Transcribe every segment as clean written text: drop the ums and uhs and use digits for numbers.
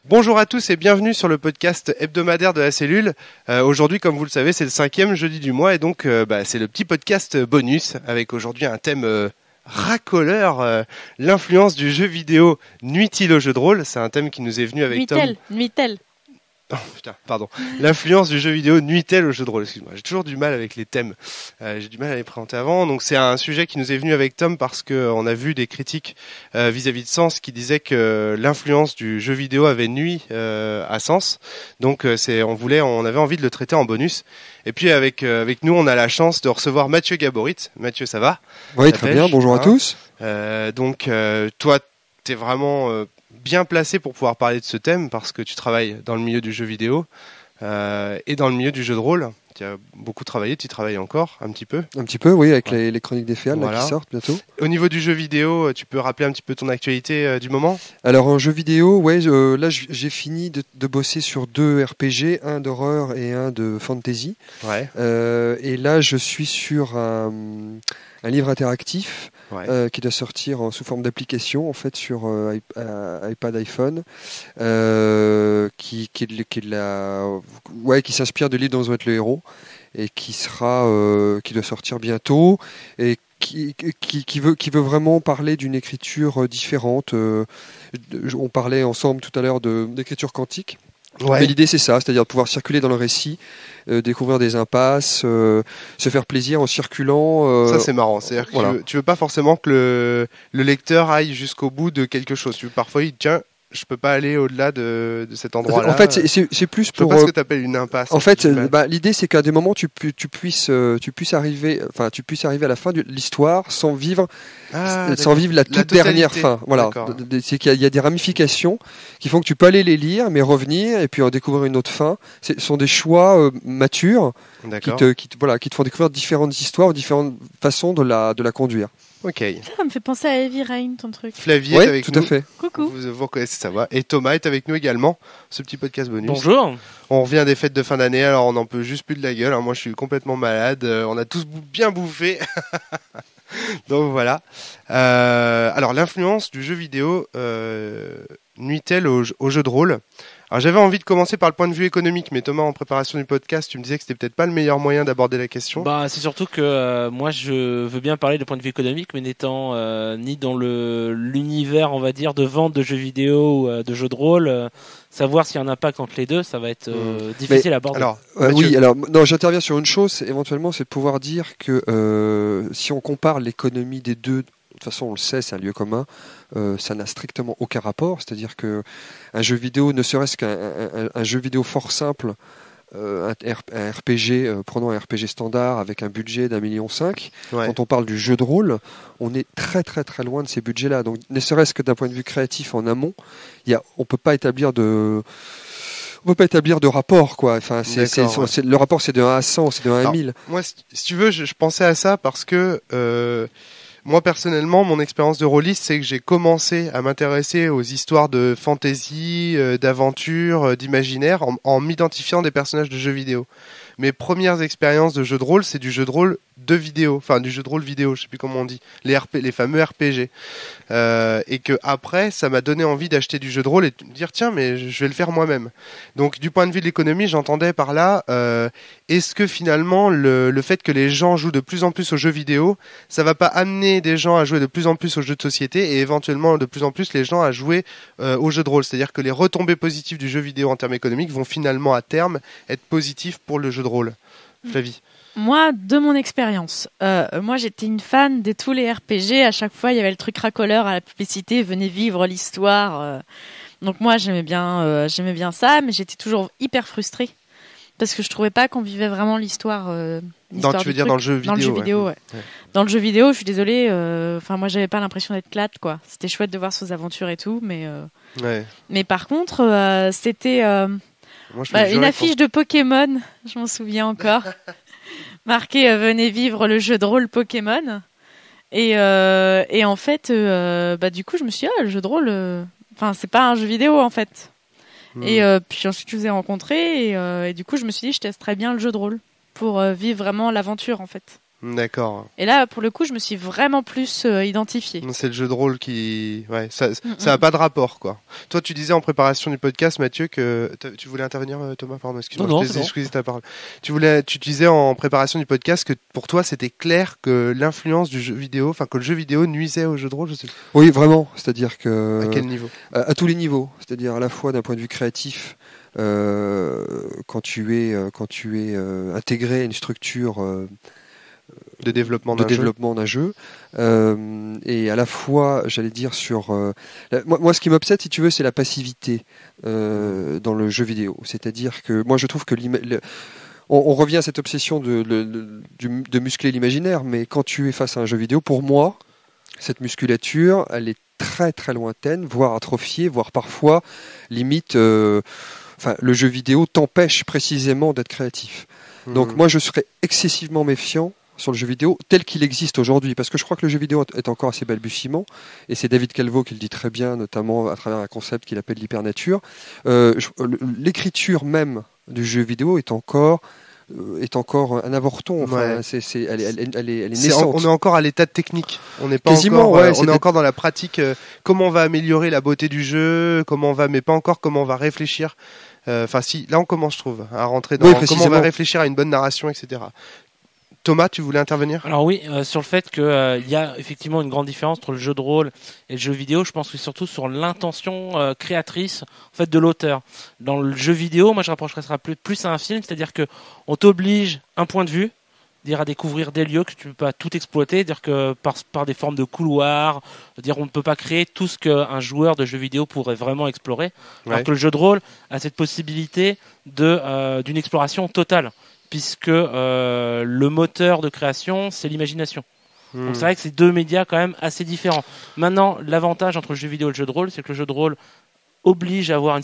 Bonjour à tous et bienvenue sur le podcast hebdomadaire de la cellule. Aujourd'hui, comme vous le savez, c'est le 5e jeudi du mois et donc c'est le petit podcast bonus avec aujourd'hui un thème racoleur, l'influence du jeu vidéo nuit-il au jeu de rôle. C'est un thème qui nous est venu avec Tom. Nuit-elle. Oh putain, pardon. L'influence du jeu vidéo nuit-elle au jeu de rôle? Excuse-moi, j'ai toujours du mal avec les thèmes. J'ai du mal à les présenter avant. Donc c'est un sujet qui nous est venu avec Tom parce que on a vu des critiques vis-à-vis de Sens qui disaient que l'influence du jeu vidéo avait nui à Sens. Donc on avait envie de le traiter en bonus. Et puis avec nous, on a la chance de recevoir Mathieu Gaborit. Mathieu, ça va? Oui, très bien. Bonjour à tous. Toi, t'es vraiment bien placé pour pouvoir parler de ce thème parce que tu travailles dans le milieu du jeu vidéo et dans le milieu du jeu de rôle. Tu as beaucoup travaillé, tu y travailles encore un petit peu. Un petit peu, oui, avec les chroniques des Féales voilà. qui sortent bientôt. Au niveau du jeu vidéo, tu peux rappeler un petit peu ton actualité du moment? Alors en jeu vidéo, là j'ai fini de bosser sur 2 RPG, un d'horreur et un de fantasy. Ouais. Et là je suis sur un livre interactif qui doit sortir sous forme d'application en fait sur iPad, iPhone, qui s'inspire de livre dont vous êtes le héros et qui doit sortir bientôt et qui veut vraiment parler d'une écriture différente. On parlait ensemble tout à l'heure d'écriture quantique. Ouais. Mais l'idée c'est ça, c'est-à-dire pouvoir circuler dans le récit, découvrir des impasses, se faire plaisir en circulant. Ça c'est marrant, c'est-à-dire que tu veux pas forcément que le lecteur aille jusqu'au bout de quelque chose. Parfois il dit tiens, je peux pas aller au-delà de cet endroit-là. En fait, c'est plus pour. Je sais pas ce que tu appelles une impasse. En fait, l'idée c'est qu'à des moments tu puisses arriver à la fin de l'histoire sans vivre la toute dernière fin. Voilà. C'est qu'il y a des ramifications qui font que tu peux aller les lire, mais revenir et puis en découvrir une autre fin. Ce sont des choix matures qui te font découvrir différentes histoires, différentes façons de la conduire. Ok. Ça me fait penser à Heavy Rain, ton truc. Flavie est avec tout nous. À fait. Coucou. Vous reconnaissez sa voix. Et Thomas est avec nous également. Ce petit podcast bonus. Bonjour. On revient des fêtes de fin d'année, alors on n'en peut juste plus de la gueule. Moi, je suis complètement malade. On a tous bien bouffé. Donc voilà. Alors l'influence du jeu vidéo nuit-elle au jeu de rôle? Alors j'avais envie de commencer par le point de vue économique, mais Thomas, en préparation du podcast, tu me disais que c'était peut-être pas le meilleur moyen d'aborder la question. C'est surtout que moi je veux bien parler du point de vue économique, mais n'étant ni dans l'univers, on va dire, de vente de jeux vidéo ou de jeux de rôle, savoir s'il y a un impact entre les deux, ça va être difficile à aborder. J'interviens sur une chose, éventuellement, c'est de pouvoir dire que si on compare l'économie des deux, de toute façon on le sait, c'est un lieu commun, ça n'a strictement aucun rapport, c'est-à-dire que un jeu vidéo, ne serait-ce qu'un jeu vidéo fort simple, un RPG, prenons un RPG standard avec un budget d'1,5 million, quand on parle du jeu de rôle, on est très très très loin de ces budgets-là. Donc ne serait-ce que d'un point de vue créatif en amont, on peut pas établir de rapport, quoi. Enfin, le rapport c'est de 1 à 100, c'est de 1 à 1000. Moi, si tu veux, je pensais à ça parce que moi, personnellement, mon expérience de rôliste, c'est que j'ai commencé à m'intéresser aux histoires de fantasy, d'aventure, d'imaginaire, en m'identifiant des personnages de jeux vidéo. Mes premières expériences de jeux de rôle, c'est du jeu de rôle de vidéo, enfin du jeu de rôle vidéo, je sais plus comment on dit, les fameux RPG. Et que après, ça m'a donné envie d'acheter du jeu de rôle et de me dire tiens, mais je vais le faire moi-même. Donc du point de vue de l'économie, j'entendais par là, est-ce que finalement le fait que les gens jouent de plus en plus aux jeux vidéo, ça va pas amener des gens à jouer de plus en plus aux jeux de société et éventuellement de plus en plus les gens à jouer aux jeux de rôle. C'est-à-dire que les retombées positives du jeu vidéo en termes économiques vont finalement à terme être positives pour le jeu de rôle. Flavie. Moi, de mon expérience, moi j'étais une fan de tous les RPG. À chaque fois, il y avait le truc racoleur à la publicité, venez vivre l'histoire. Donc moi, j'aimais bien ça, mais j'étais toujours hyper frustrée parce que je trouvais pas qu'on vivait vraiment l'histoire. Tu veux dire dans le jeu vidéo? Dans le jeu vidéo, ouais. Dans le jeu vidéo, je suis désolée. Moi, j'avais pas l'impression d'être plate, quoi. C'était chouette de voir ses aventures et tout, mais. Mais par contre, c'était une affiche de Pokémon. Je m'en souviens encore. Marqué venez vivre le jeu de rôle Pokémon. Et en fait, du coup, je me suis dit, le jeu de rôle, c'est pas un jeu vidéo en fait. Et puis ensuite, je vous ai rencontré et du coup, je me suis dit, je testerais bien le jeu de rôle pour vivre vraiment l'aventure en fait. D'accord. Et là, pour le coup, je me suis vraiment plus identifiée. C'est le jeu de rôle qui... Ouais, ça n'a pas de rapport, quoi. Toi, tu disais en préparation du podcast, Mathieu, que... Tu voulais intervenir, Thomas? Pardon, excuse-moi. Je ta parole. Tu disais en préparation du podcast que pour toi, c'était clair que l'influence du jeu vidéo, enfin, que le jeu vidéo nuisait au jeu de rôle, je sais. Oui, vraiment. C'est-à-dire que... À quel niveau? À tous les niveaux. C'est-à-dire à la fois d'un point de vue créatif, quand tu es intégré à une structure... de développement d'un jeu, et à la fois, j'allais dire, sur moi ce qui m'obsède, si tu veux, c'est la passivité dans le jeu vidéo. C'est-à-dire que moi je trouve que on revient à cette obsession de muscler l'imaginaire, mais quand tu es face à un jeu vidéo, pour moi, cette musculature, elle est très très lointaine, voire atrophiée, voire parfois limite. Le jeu vidéo t'empêche précisément d'être créatif. Donc moi je serais excessivement méfiant sur le jeu vidéo tel qu'il existe aujourd'hui, parce que je crois que le jeu vidéo est encore assez balbutiement, et c'est David Calvo qui le dit très bien, notamment à travers un concept qu'il appelle l'hypernature. L'écriture même du jeu vidéo est encore un avorton. Enfin, elle est naissante. On est encore à l'état technique. On n'est pas quasiment. On est encore dans la pratique. Comment on va améliorer la beauté du jeu, mais pas encore comment on va réfléchir. Enfin, si, là on commence, je trouve, à rentrer dans comment on va réfléchir à une bonne narration, etc. Thomas, tu voulais intervenir ? Alors oui, sur le fait qu'il y a effectivement une grande différence entre le jeu de rôle et le jeu vidéo. Je pense que c'est surtout sur l'intention créatrice en fait de l'auteur. Dans le jeu vidéo, moi je rapprocherais ça plus à un film, c'est-à-dire que on t'oblige un point de vue, dire à découvrir des lieux que tu ne peux pas tout exploiter, dire que par des formes de couloirs, dire on ne peut pas créer tout ce qu'un joueur de jeu vidéo pourrait vraiment explorer. Alors que le jeu de rôle a cette possibilité d'une exploration totale, puisque le moteur de création, c'est l'imagination. Donc c'est vrai que c'est deux médias quand même assez différents. Maintenant, l'avantage entre le jeu vidéo et le jeu de rôle, c'est que le jeu de rôle oblige à avoir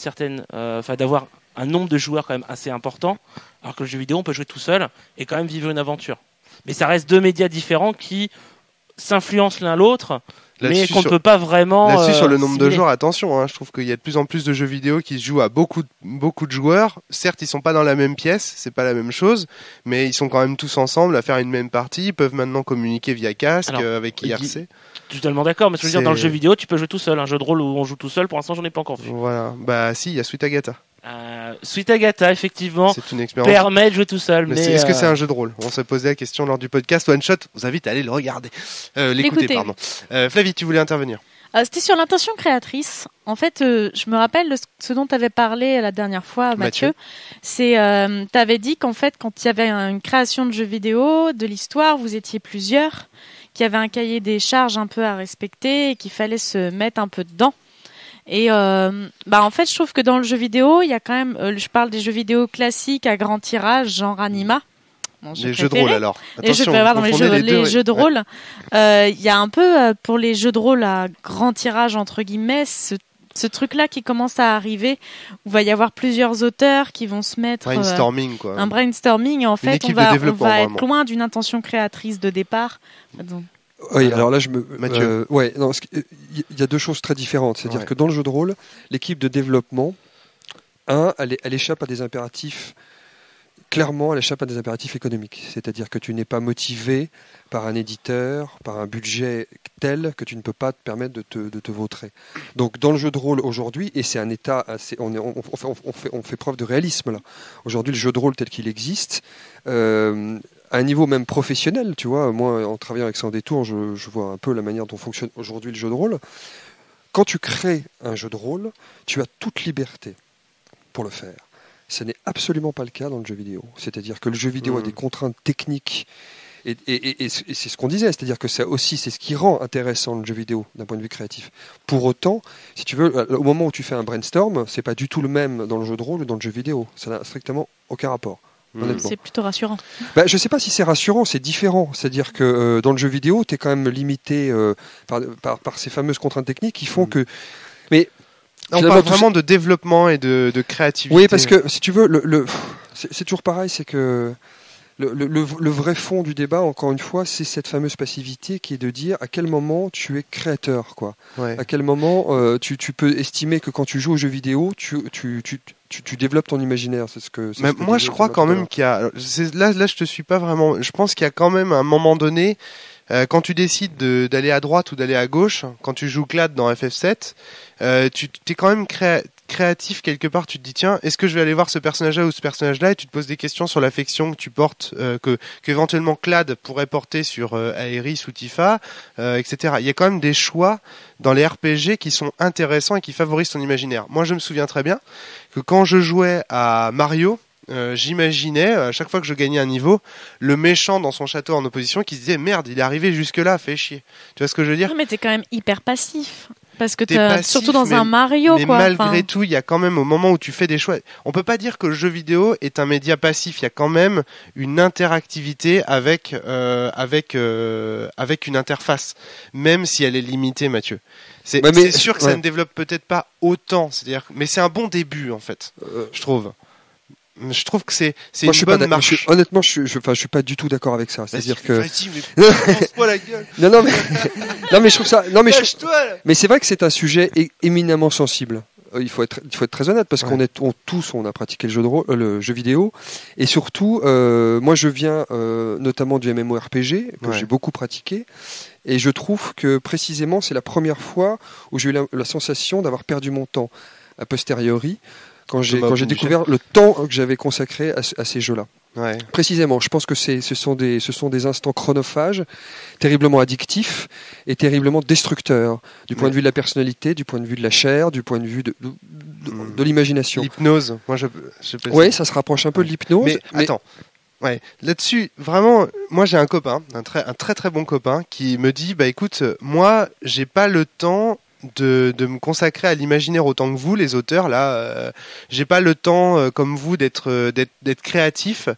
d'avoir un nombre de joueurs quand même assez important, alors que le jeu vidéo, on peut jouer tout seul et quand même vivre une aventure. Mais ça reste deux médias différents qui s'influencent l'un l'autre, mais qu'on ne peut pas vraiment... Là-dessus, sur le nombre de joueurs, attention, je trouve qu'il y a de plus en plus de jeux vidéo qui se jouent à beaucoup de joueurs. Certes, ils sont pas dans la même pièce, c'est pas la même chose, mais ils sont quand même tous ensemble à faire une même partie. Ils peuvent maintenant communiquer via casque, avec IRC. Je suis totalement d'accord, mais je veux dire, dans le jeu vidéo, tu peux jouer tout seul. Un jeu de rôle où on joue tout seul, pour l'instant, j'en ai pas encore vu. Voilà. Bah si, il y a Sweet Agatha. Sweet Agatha, effectivement, c'est une expérience. Permet de jouer tout seul. Mais est-ce que c'est un jeu de rôle ? On s'est posé la question lors du podcast One Shot. On vous invite à aller le regarder. L'écouter, pardon. Flavie, tu voulais intervenir ? C'était sur l'intention créatrice. En fait, je me rappelle de ce dont tu avais parlé la dernière fois, Mathieu. Tu avais dit qu'en fait, quand il y avait une création de jeux vidéo, de l'histoire, vous étiez plusieurs, qu'il y avait un cahier des charges un peu à respecter et qu'il fallait se mettre un peu dedans. Et en fait, je trouve que dans le jeu vidéo, il y a quand même, je parle des jeux vidéo classiques à grand tirage, genre Anima. Les jeux de rôle alors. Les jeux de rôle. Il y a un peu pour les jeux de rôle à grand tirage entre guillemets ce truc-là qui commence à arriver où il va y avoir plusieurs auteurs qui vont se mettre un brainstorming. Et en fait, on va être loin d'une intention créatrice de départ. Donc, oui, alors là, Mathieu. Il y a deux choses très différentes. C'est-à-dire que dans le jeu de rôle, l'équipe de développement, elle échappe à des impératifs. Clairement, elle échappe à des impératifs économiques. C'est-à-dire que tu n'es pas motivé par un éditeur, par un budget tel que tu ne peux pas te permettre de te vautrer. Donc, dans le jeu de rôle aujourd'hui, et c'est un état assez, on fait preuve de réalisme là. Aujourd'hui, le jeu de rôle tel qu'il existe, à un niveau même professionnel, tu vois. Moi, en travaillant avec Sans Détour, je vois un peu la manière dont fonctionne aujourd'hui le jeu de rôle. Quand tu crées un jeu de rôle, tu as toute liberté pour le faire. Ce n'est absolument pas le cas dans le jeu vidéo. C'est-à-dire que le jeu vidéo a des contraintes techniques et c'est ce qu'on disait, c'est-à-dire que c'est ce qui rend intéressant le jeu vidéo d'un point de vue créatif. Pour autant, si tu veux, au moment où tu fais un brainstorm, c'est pas du tout le même dans le jeu de rôle ou dans le jeu vidéo. Ça n'a strictement aucun rapport. C'est plutôt rassurant. Je sais pas si c'est rassurant, c'est différent. C'est-à-dire que dans le jeu vidéo, tu es quand même limité par ces fameuses contraintes techniques qui font que... Mais on parle vraiment de développement et de créativité. Oui, parce que si tu veux, c'est toujours pareil, c'est que le vrai fond du débat, encore une fois, c'est cette fameuse passivité qui est de dire à quel moment tu es créateur, quoi. Ouais. À quel moment tu peux estimer que quand tu joues aux jeux vidéo, tu développes ton imaginaire. C'est ce que. Mais moi, je crois quand même qu'il y a. Là, je te suis pas vraiment. Je pense qu'il y a quand même un moment donné. Quand tu décides d'aller à droite ou d'aller à gauche, quand tu joues CLAD dans FF7, tu es quand même créatif quelque part. Tu te dis tiens, est-ce que je vais aller voir ce personnage-là ou ce personnage-là, et tu te poses des questions sur l'affection que tu portes, que éventuellement CLAD pourrait porter sur Aeris ou Tifa, etc. Il y a quand même des choix dans les RPG qui sont intéressants et qui favorisent ton imaginaire. Moi, je me souviens très bien que quand je jouais à Mario, j'imaginais, à chaque fois que je gagnais un niveau, le méchant dans son château en opposition qui se disait merde, il est arrivé jusque-là, fait chier. Tu vois ce que je veux dire ? Non, mais t'es quand même hyper passif. Parce que surtout dans un Mario, mais quoi. Mais malgré tout, il y a quand même au moment où tu fais des choix. On peut pas dire que le jeu vidéo est un média passif. Il y a quand même une interactivité avec une interface, même si elle est limitée, Mathieu. C'est sûr que ça ne développe peut-être pas autant. C'est-à-dire, mais c'est un bon début en fait, je trouve. Je trouve que c'est une bonne marche. Honnêtement, je suis pas du tout d'accord avec ça. C'est-à-dire que. Pense-moi la gueule. non, mais je trouve ça. Non, mais c'est vrai que c'est un sujet éminemment sensible. Il faut être très honnête parce qu'on on a pratiqué le jeu vidéo, et surtout, moi je viens notamment du MMORPG que j'ai beaucoup pratiqué, et je trouve que précisément c'est la première fois où j'ai eu la sensation d'avoir perdu mon temps a posteriori. Quand j'ai découvert le temps que j'avais consacré à ces jeux-là. Ouais. Précisément, je pense que ce sont des instants chronophages, terriblement addictifs et terriblement destructeurs, du point de vue de la personnalité, du point de vue de la chair, du point de vue de l'imagination. L'hypnose, moi oui, ça se rapproche un peu de l'hypnose. Mais attends. Ouais, là-dessus, vraiment, moi j'ai un copain, un très très bon copain, qui me dit, bah écoute, moi j'ai pas le temps de me consacrer à l'imaginaire autant que vous, les auteurs. Là, j'ai pas le temps comme vous d'être créatif.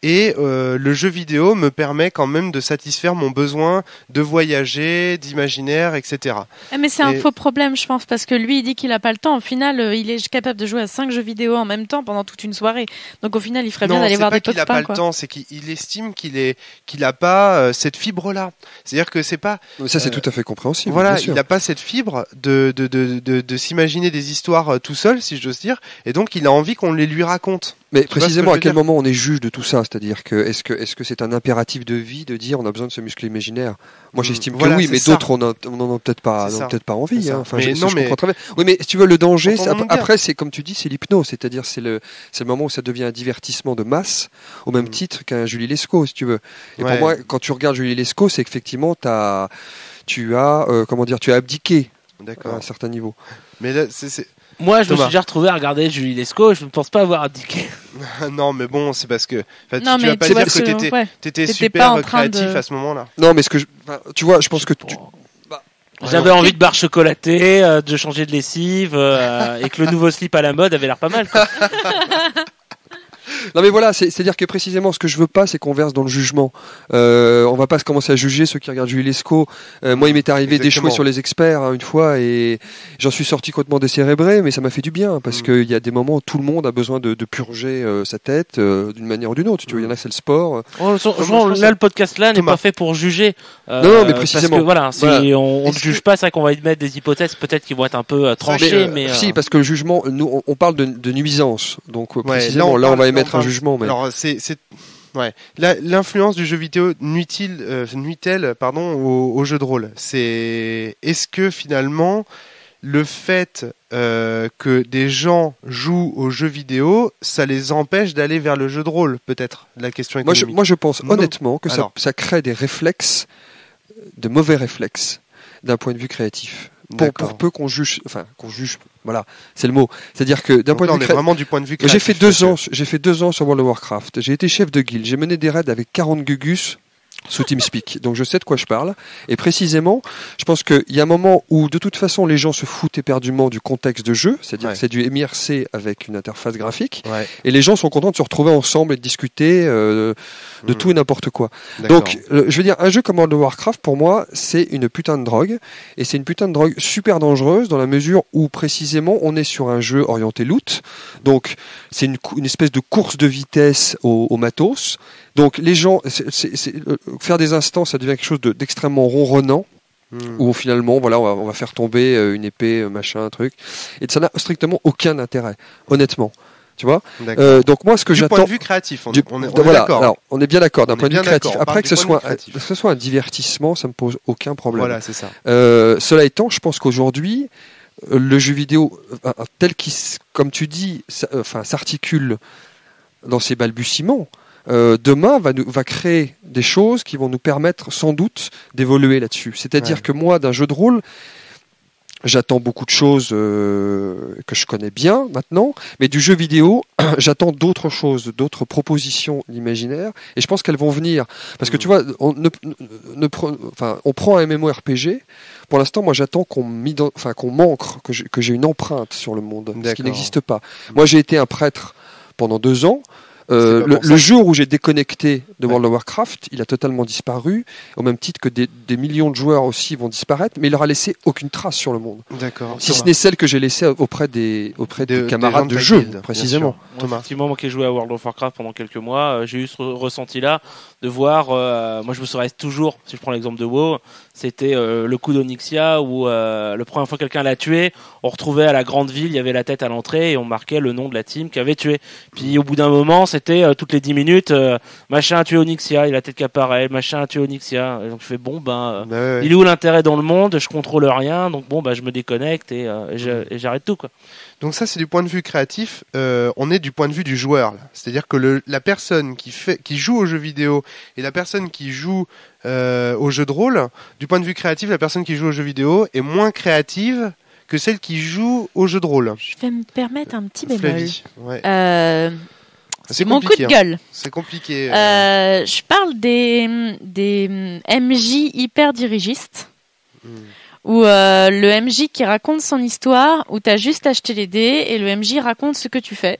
Et le jeu vidéo me permet quand même de satisfaire mon besoin de voyager, d'imaginaire, etc. Mais c'est un faux problème, je pense, parce que lui, il dit qu'il n'a pas le temps. Au final, il est capable de jouer à 5 jeux vidéo en même temps pendant toute une soirée. Donc au final, il ferait bien d'aller voir des copains. Non, c'est pas qu'il n'a pas le temps, c'est qu'il estime qu'il n'a pas cette fibre-là. C'est-à-dire que c'est pas... Ça, c'est tout à fait compréhensible. Voilà, il n'a pas cette fibre de s'imaginer des histoires tout seul, si j'ose dire, et donc il a envie qu'on les lui raconte. Mais précisément, à quel moment on est juge de tout ça ? C'est-à-dire que est-ce que c'est un impératif de vie de dire on a besoin de ce muscle imaginaire ? Moi, j'estime que oui, mais d'autres on n'en a peut-être pas envie. Hein. Enfin, je comprends très bien. Oui, mais si tu veux, le danger, après, c'est comme tu dis, c'est l'hypnose, c'est-à-dire c'est le moment où ça devient un divertissement de masse, au même titre qu'un Julie Lescaut, si tu veux. Et pour moi, quand tu regardes Julie Lescaut, c'est qu'effectivement, tu as abdiqué à un certain niveau. Mais là, c'est... Moi, je me suis déjà retrouvé à regarder Julie Lescaut, je ne pense pas avoir abdiqué. Non, mais bon, c'est parce que... tu vas pas dire que t'étais super créatif à ce moment-là. Non, mais tu vois, je pense que j'avais envie de barre chocolatée, de changer de lessive, et que le nouveau slip à la mode avait l'air pas mal, quoi. Non mais voilà, c'est-à-dire que précisément ce que je veux pas, c'est qu'on verse dans le jugement. On va pas se commencer à juger ceux qui regardent Julie Lescaut. Moi, il m'est arrivé d'échouer sur les experts une fois, et j'en suis sorti complètement décérébré, mais ça m'a fait du bien parce qu'il y a des moments où tout le monde a besoin de purger sa tête d'une manière ou d'une autre. Tu vois, il y en a c'est le sport. Là, le podcast là n'est pas fait pour juger. Non, mais précisément. Parce que, on ne juge pas, c'est vrai qu'on va y mettre des hypothèses peut-être qui vont être un peu tranchées, mais si, parce que le jugement, nous, on parle de nuisance, donc précisément là, on va émettre un jugement. Mais... Alors l'influence du jeu vidéo nuit-elle au jeu de rôle. Est-ce que finalement le fait que des gens jouent aux jeux vidéo, ça les empêche d'aller vers le jeu de rôle, peut-être, la question économique. Moi je pense honnêtement que ça crée des réflexes, de mauvais réflexes, d'un point de vue créatif. Pour peu qu'on juge, voilà, c'est le mot. C'est-à-dire que d'un point de vue vraiment du point de vue créatif. J'ai fait 2 ans sur World of Warcraft. J'ai été chef de guilde. J'ai mené des raids avec 40 gugus sous TeamSpeak. Donc je sais de quoi je parle. Et précisément, je pense qu'il y a un moment où de toute façon les gens se foutent éperdument du contexte de jeu, c'est-à-dire que c'est du MIRC avec une interface graphique, et les gens sont contents de se retrouver ensemble et de discuter de tout et n'importe quoi. Donc je veux dire, un jeu comme World of Warcraft, pour moi, c'est une putain de drogue, et c'est une putain de drogue super dangereuse dans la mesure où précisément on est sur un jeu orienté loot, donc c'est une espèce de course de vitesse au matos. Donc les gens, faire des instances, ça devient quelque chose d'extrêmement ronronnant. Où finalement, voilà, on va faire tomber une épée, machin, un truc, et ça n'a strictement aucun intérêt, honnêtement. Tu vois. Donc moi, ce que j'attends. Du point de vue créatif, on est voilà, d'accord. Alors, on est bien d'accord d'un point de vue créatif. Après que ce soit un divertissement, ça me pose aucun problème. Voilà, c'est ça. Cela étant, je pense qu'aujourd'hui, le jeu vidéo tel qu'il, comme tu dis, s'articule dans ses balbutiements. Demain va créer des choses qui vont nous permettre sans doute d'évoluer là-dessus. C'est-à-dire que moi, d'un jeu de rôle, j'attends beaucoup de choses que je connais bien maintenant, mais du jeu vidéo, j'attends d'autres choses, d'autres propositions d'imaginaire, et je pense qu'elles vont venir. Parce que tu vois, on prend un MMORPG. Pour l'instant, moi, j'attends qu'on m'ancre, que j'ai une empreinte sur le monde, ce qui n'existe pas. Moi, j'ai été un prêtre pendant 2 ans. Le jour où j'ai déconnecté de World of Warcraft, il a totalement disparu, au même titre que des millions de joueurs aussi vont disparaître, mais il leur a laissé aucune trace sur le monde. D'accord. Si ce n'est celle que j'ai laissée auprès des camarades de jeu, précisément. Effectivement, moi qui ai joué à World of Warcraft pendant quelques mois, j'ai eu ce ressenti-là de voir, moi je me souviens toujours, si je prends l'exemple de WoW, c'était le coup d'Onyxia où la première fois que quelqu'un l'a tué, on retrouvait à la grande ville, il y avait la tête à l'entrée et on marquait le nom de la team qui avait tué. Puis au bout d'un moment, c'était toutes les 10 minutes, machin a tué Onyxia, il a la tête qui apparaît, machin a tué Onyxia. Et donc je fais il est où l'intérêt dans le monde, je contrôle rien, donc je me déconnecte et j'arrête tout, quoi. Donc ça, c'est du point de vue créatif. On est du point de vue du joueur, là. C'est-à-dire que la personne qui joue aux jeux vidéo et la personne qui joue au jeu de rôle, du point de vue créatif, la personne qui joue aux jeux vidéo est moins créative que celle qui joue au jeu de rôle. Je vais me permettre un petit bémol. C'est mon coup de gueule. C'est compliqué. Je parle des MJ hyper dirigistes. Où le MJ qui raconte son histoire, où tu as juste acheté les dés et le MJ raconte ce que tu fais.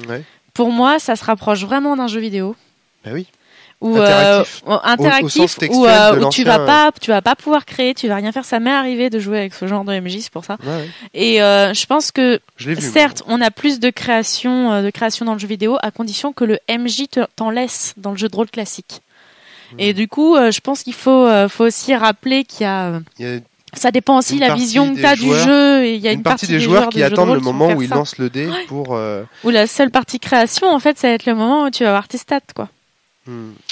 Ouais. Pour moi, ça se rapproche vraiment d'un jeu vidéo. Bah oui. Ou interactif, où tu vas pas pouvoir créer, tu vas rien faire. Ça m'est arrivé de jouer avec ce genre de MJ, c'est pour ça. Ouais. Et je pense que certes, moi. on a plus de création dans le jeu vidéo, à condition que le MJ t'en laisse dans le jeu de rôle classique. Et du coup, je pense qu'il faut aussi rappeler qu'il y a ça dépend aussi de la vision que tu as du jeu. Et il y a une partie des joueurs qui attendent le moment où ils lancent le dé pour. Ou la seule partie création, en fait, ça va être le moment où tu vas avoir tes stats, quoi.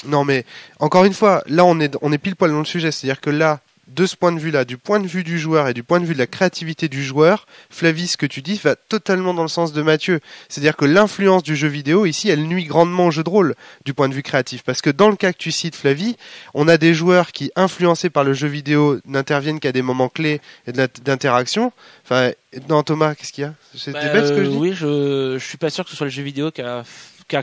Non, mais encore une fois, là, on est pile poil dans le sujet. C'est-à-dire que là, de ce point de vue-là, du point de vue du joueur et du point de vue de la créativité du joueur, Flavie, ce que tu dis va totalement dans le sens de Mathieu. C'est-à-dire que l'influence du jeu vidéo, ici, elle nuit grandement au jeu de rôle du point de vue créatif. Parce que dans le cas que tu cites, Flavie, on a des joueurs qui, influencés par le jeu vidéo, n'interviennent qu'à des moments clés et d'interaction. Enfin, non, Thomas, qu'est-ce qu'il y a? C'est bête ce que je dis? Oui, je suis pas sûr que ce soit le jeu vidéo qui a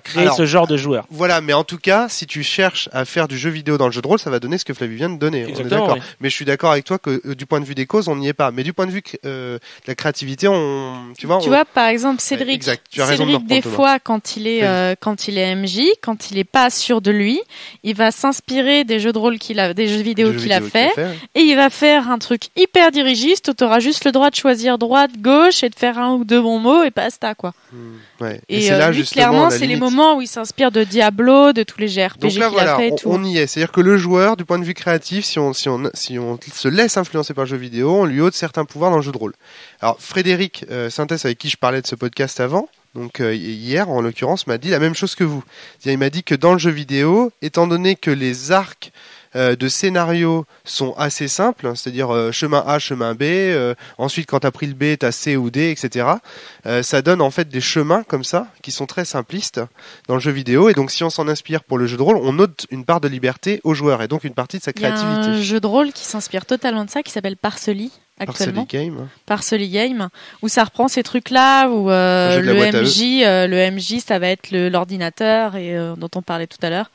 créé ce genre de joueur. Voilà, mais en tout cas, si tu cherches à faire du jeu vidéo dans le jeu de rôle, ça va donner ce que Flavie vient de donner. Exactement, on est d'accord. Oui. Mais je suis d'accord avec toi que du point de vue des causes, on n'y est pas. Mais du point de vue de la créativité, tu vois, par exemple, Cédric. Exact. Tu as raison de me reprendre, des fois, quand il est MJ, quand il est pas sûr de lui, il va s'inspirer des jeux de rôle des jeux vidéo qu'il a fait, et il va faire un truc hyper dirigiste où tu auras juste le droit de choisir droite, gauche et de faire un ou deux bons mots et basta, quoi. Ouais. Et c'est là, lui, clairement, c'est les moments où il s'inspire de Diablo, de tous les JRPG qu'il a fait et tout. On y est. C'est-à-dire que le joueur, du point de vue créatif, si on se laisse influencer par le jeu vidéo, on lui ôte certains pouvoirs dans le jeu de rôle. Alors, Frédéric Synthès, avec qui je parlais de ce podcast avant, donc hier en l'occurrence, m'a dit la même chose que vous. Il m'a dit que dans le jeu vidéo, étant donné que les arcs de scénario sont assez simples, c'est-à-dire chemin A, chemin B, ensuite quand tu as pris le B, tu as C ou D, etc. Ça donne en fait des chemins comme ça, qui sont très simplistes dans le jeu vidéo, et donc si on s'en inspire pour le jeu de rôle, on ôte une part de liberté au joueur, et donc une partie de sa créativité. Il y a un jeu de rôle qui s'inspire totalement de ça, qui s'appelle Parcely. Actuellement. Parcely Game, où ça reprend ces trucs-là, où le MJ, ça va être l'ordinateur et dont on parlait tout à l'heure.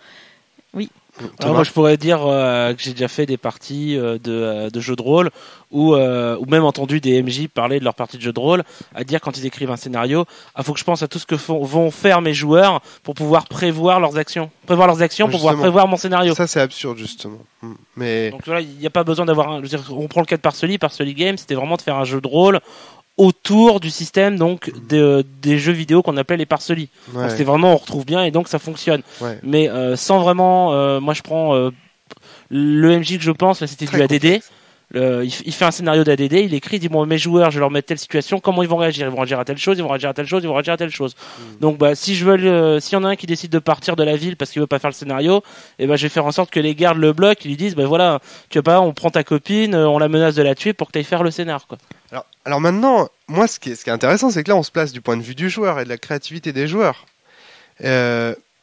Oui. Alors moi je pourrais dire que j'ai déjà fait des parties de jeux de rôle ou même entendu des MJ parler de leur partie de jeu de rôle, à dire quand ils écrivent un scénario, faut que je pense à tout ce que vont faire mes joueurs pour pouvoir prévoir leurs actions pour pouvoir prévoir mon scénario. Ça c'est absurde justement. Mais donc voilà, il n'y a pas besoin d'avoir on prend le cas de Parcely Game, c'était vraiment de faire un jeu de rôle autour du système donc des jeux vidéo qu'on appelait les parcelis. Donc c'était vraiment on retrouve bien et donc ça fonctionne. Mais sans vraiment, moi je prends le MJ que je pense, là c'était du ADD. Il fait un scénario d'ADD, il écrit, il dit bon mes joueurs je vais leur mettre telle situation, comment ils vont réagir à telle chose, ils vont réagir à telle chose, ils vont réagir à telle chose. Donc si s'il y en a un qui décide de partir de la ville parce qu'il veut pas faire le scénario, et je vais faire en sorte que les gardes le bloquent, ils lui disent voilà, tu veux pas, on prend ta copine, on la menace de la tuer pour que tu ailles faire le scénar quoi. Alors maintenant, moi ce qui est intéressant, c'est que là on se place du point de vue du joueur et de la créativité des joueurs.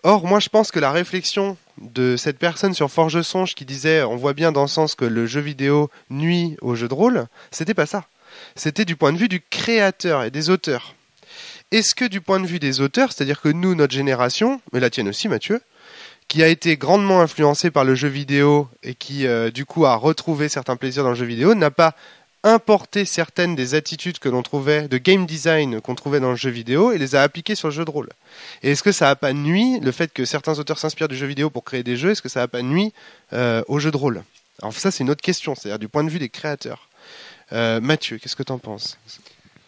Or, moi je pense que la réflexion de cette personne sur Forge Songe qui disait on voit bien dans le sens que le jeu vidéo nuit au jeu de rôle, c'était pas ça. C'était du point de vue du créateur et des auteurs. Est-ce que du point de vue des auteurs, c'est-à-dire que nous, notre génération, mais la tienne aussi Mathieu, qui a été grandement influencée par le jeu vidéo et qui du coup a retrouvé certains plaisirs dans le jeu vidéo, n'a pas importé certaines des attitudes que l'on trouvait, de game design qu'on trouvait dans le jeu vidéo et les a appliquées sur le jeu de rôle. Et est-ce que ça n'a pas nui, le fait que certains auteurs s'inspirent du jeu vidéo pour créer des jeux, est-ce que ça n'a pas nui au jeu de rôle? Alors ça c'est une autre question, c'est-à-dire du point de vue des créateurs. Mathieu, qu'est-ce que tu en penses?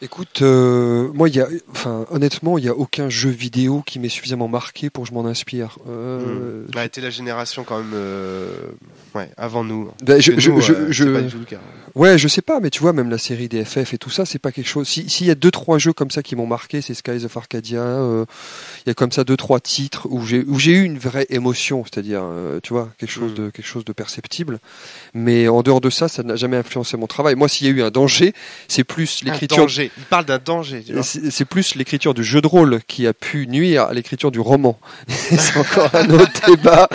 Écoute, moi, honnêtement, il n'y a aucun jeu vidéo qui m'ait suffisamment marqué pour que je m'en inspire. T'es la génération quand même avant nous. Ouais, je sais pas, mais tu vois, même la série des FF et tout ça, c'est pas quelque chose. S'il y a 2-3 jeux comme ça qui m'ont marqué, c'est Skies of Arcadia. Il y a comme ça 2-3 titres où j'ai eu une vraie émotion, c'est-à-dire, tu vois, quelque chose de perceptible. Mais en dehors de ça, ça n'a jamais influencé mon travail. Moi, s'il y a eu un danger, c'est plus l'écriture. Il parle d'un danger. C'est plus l'écriture du jeu de rôle qui a pu nuire à l'écriture du roman. C'est encore un autre débat.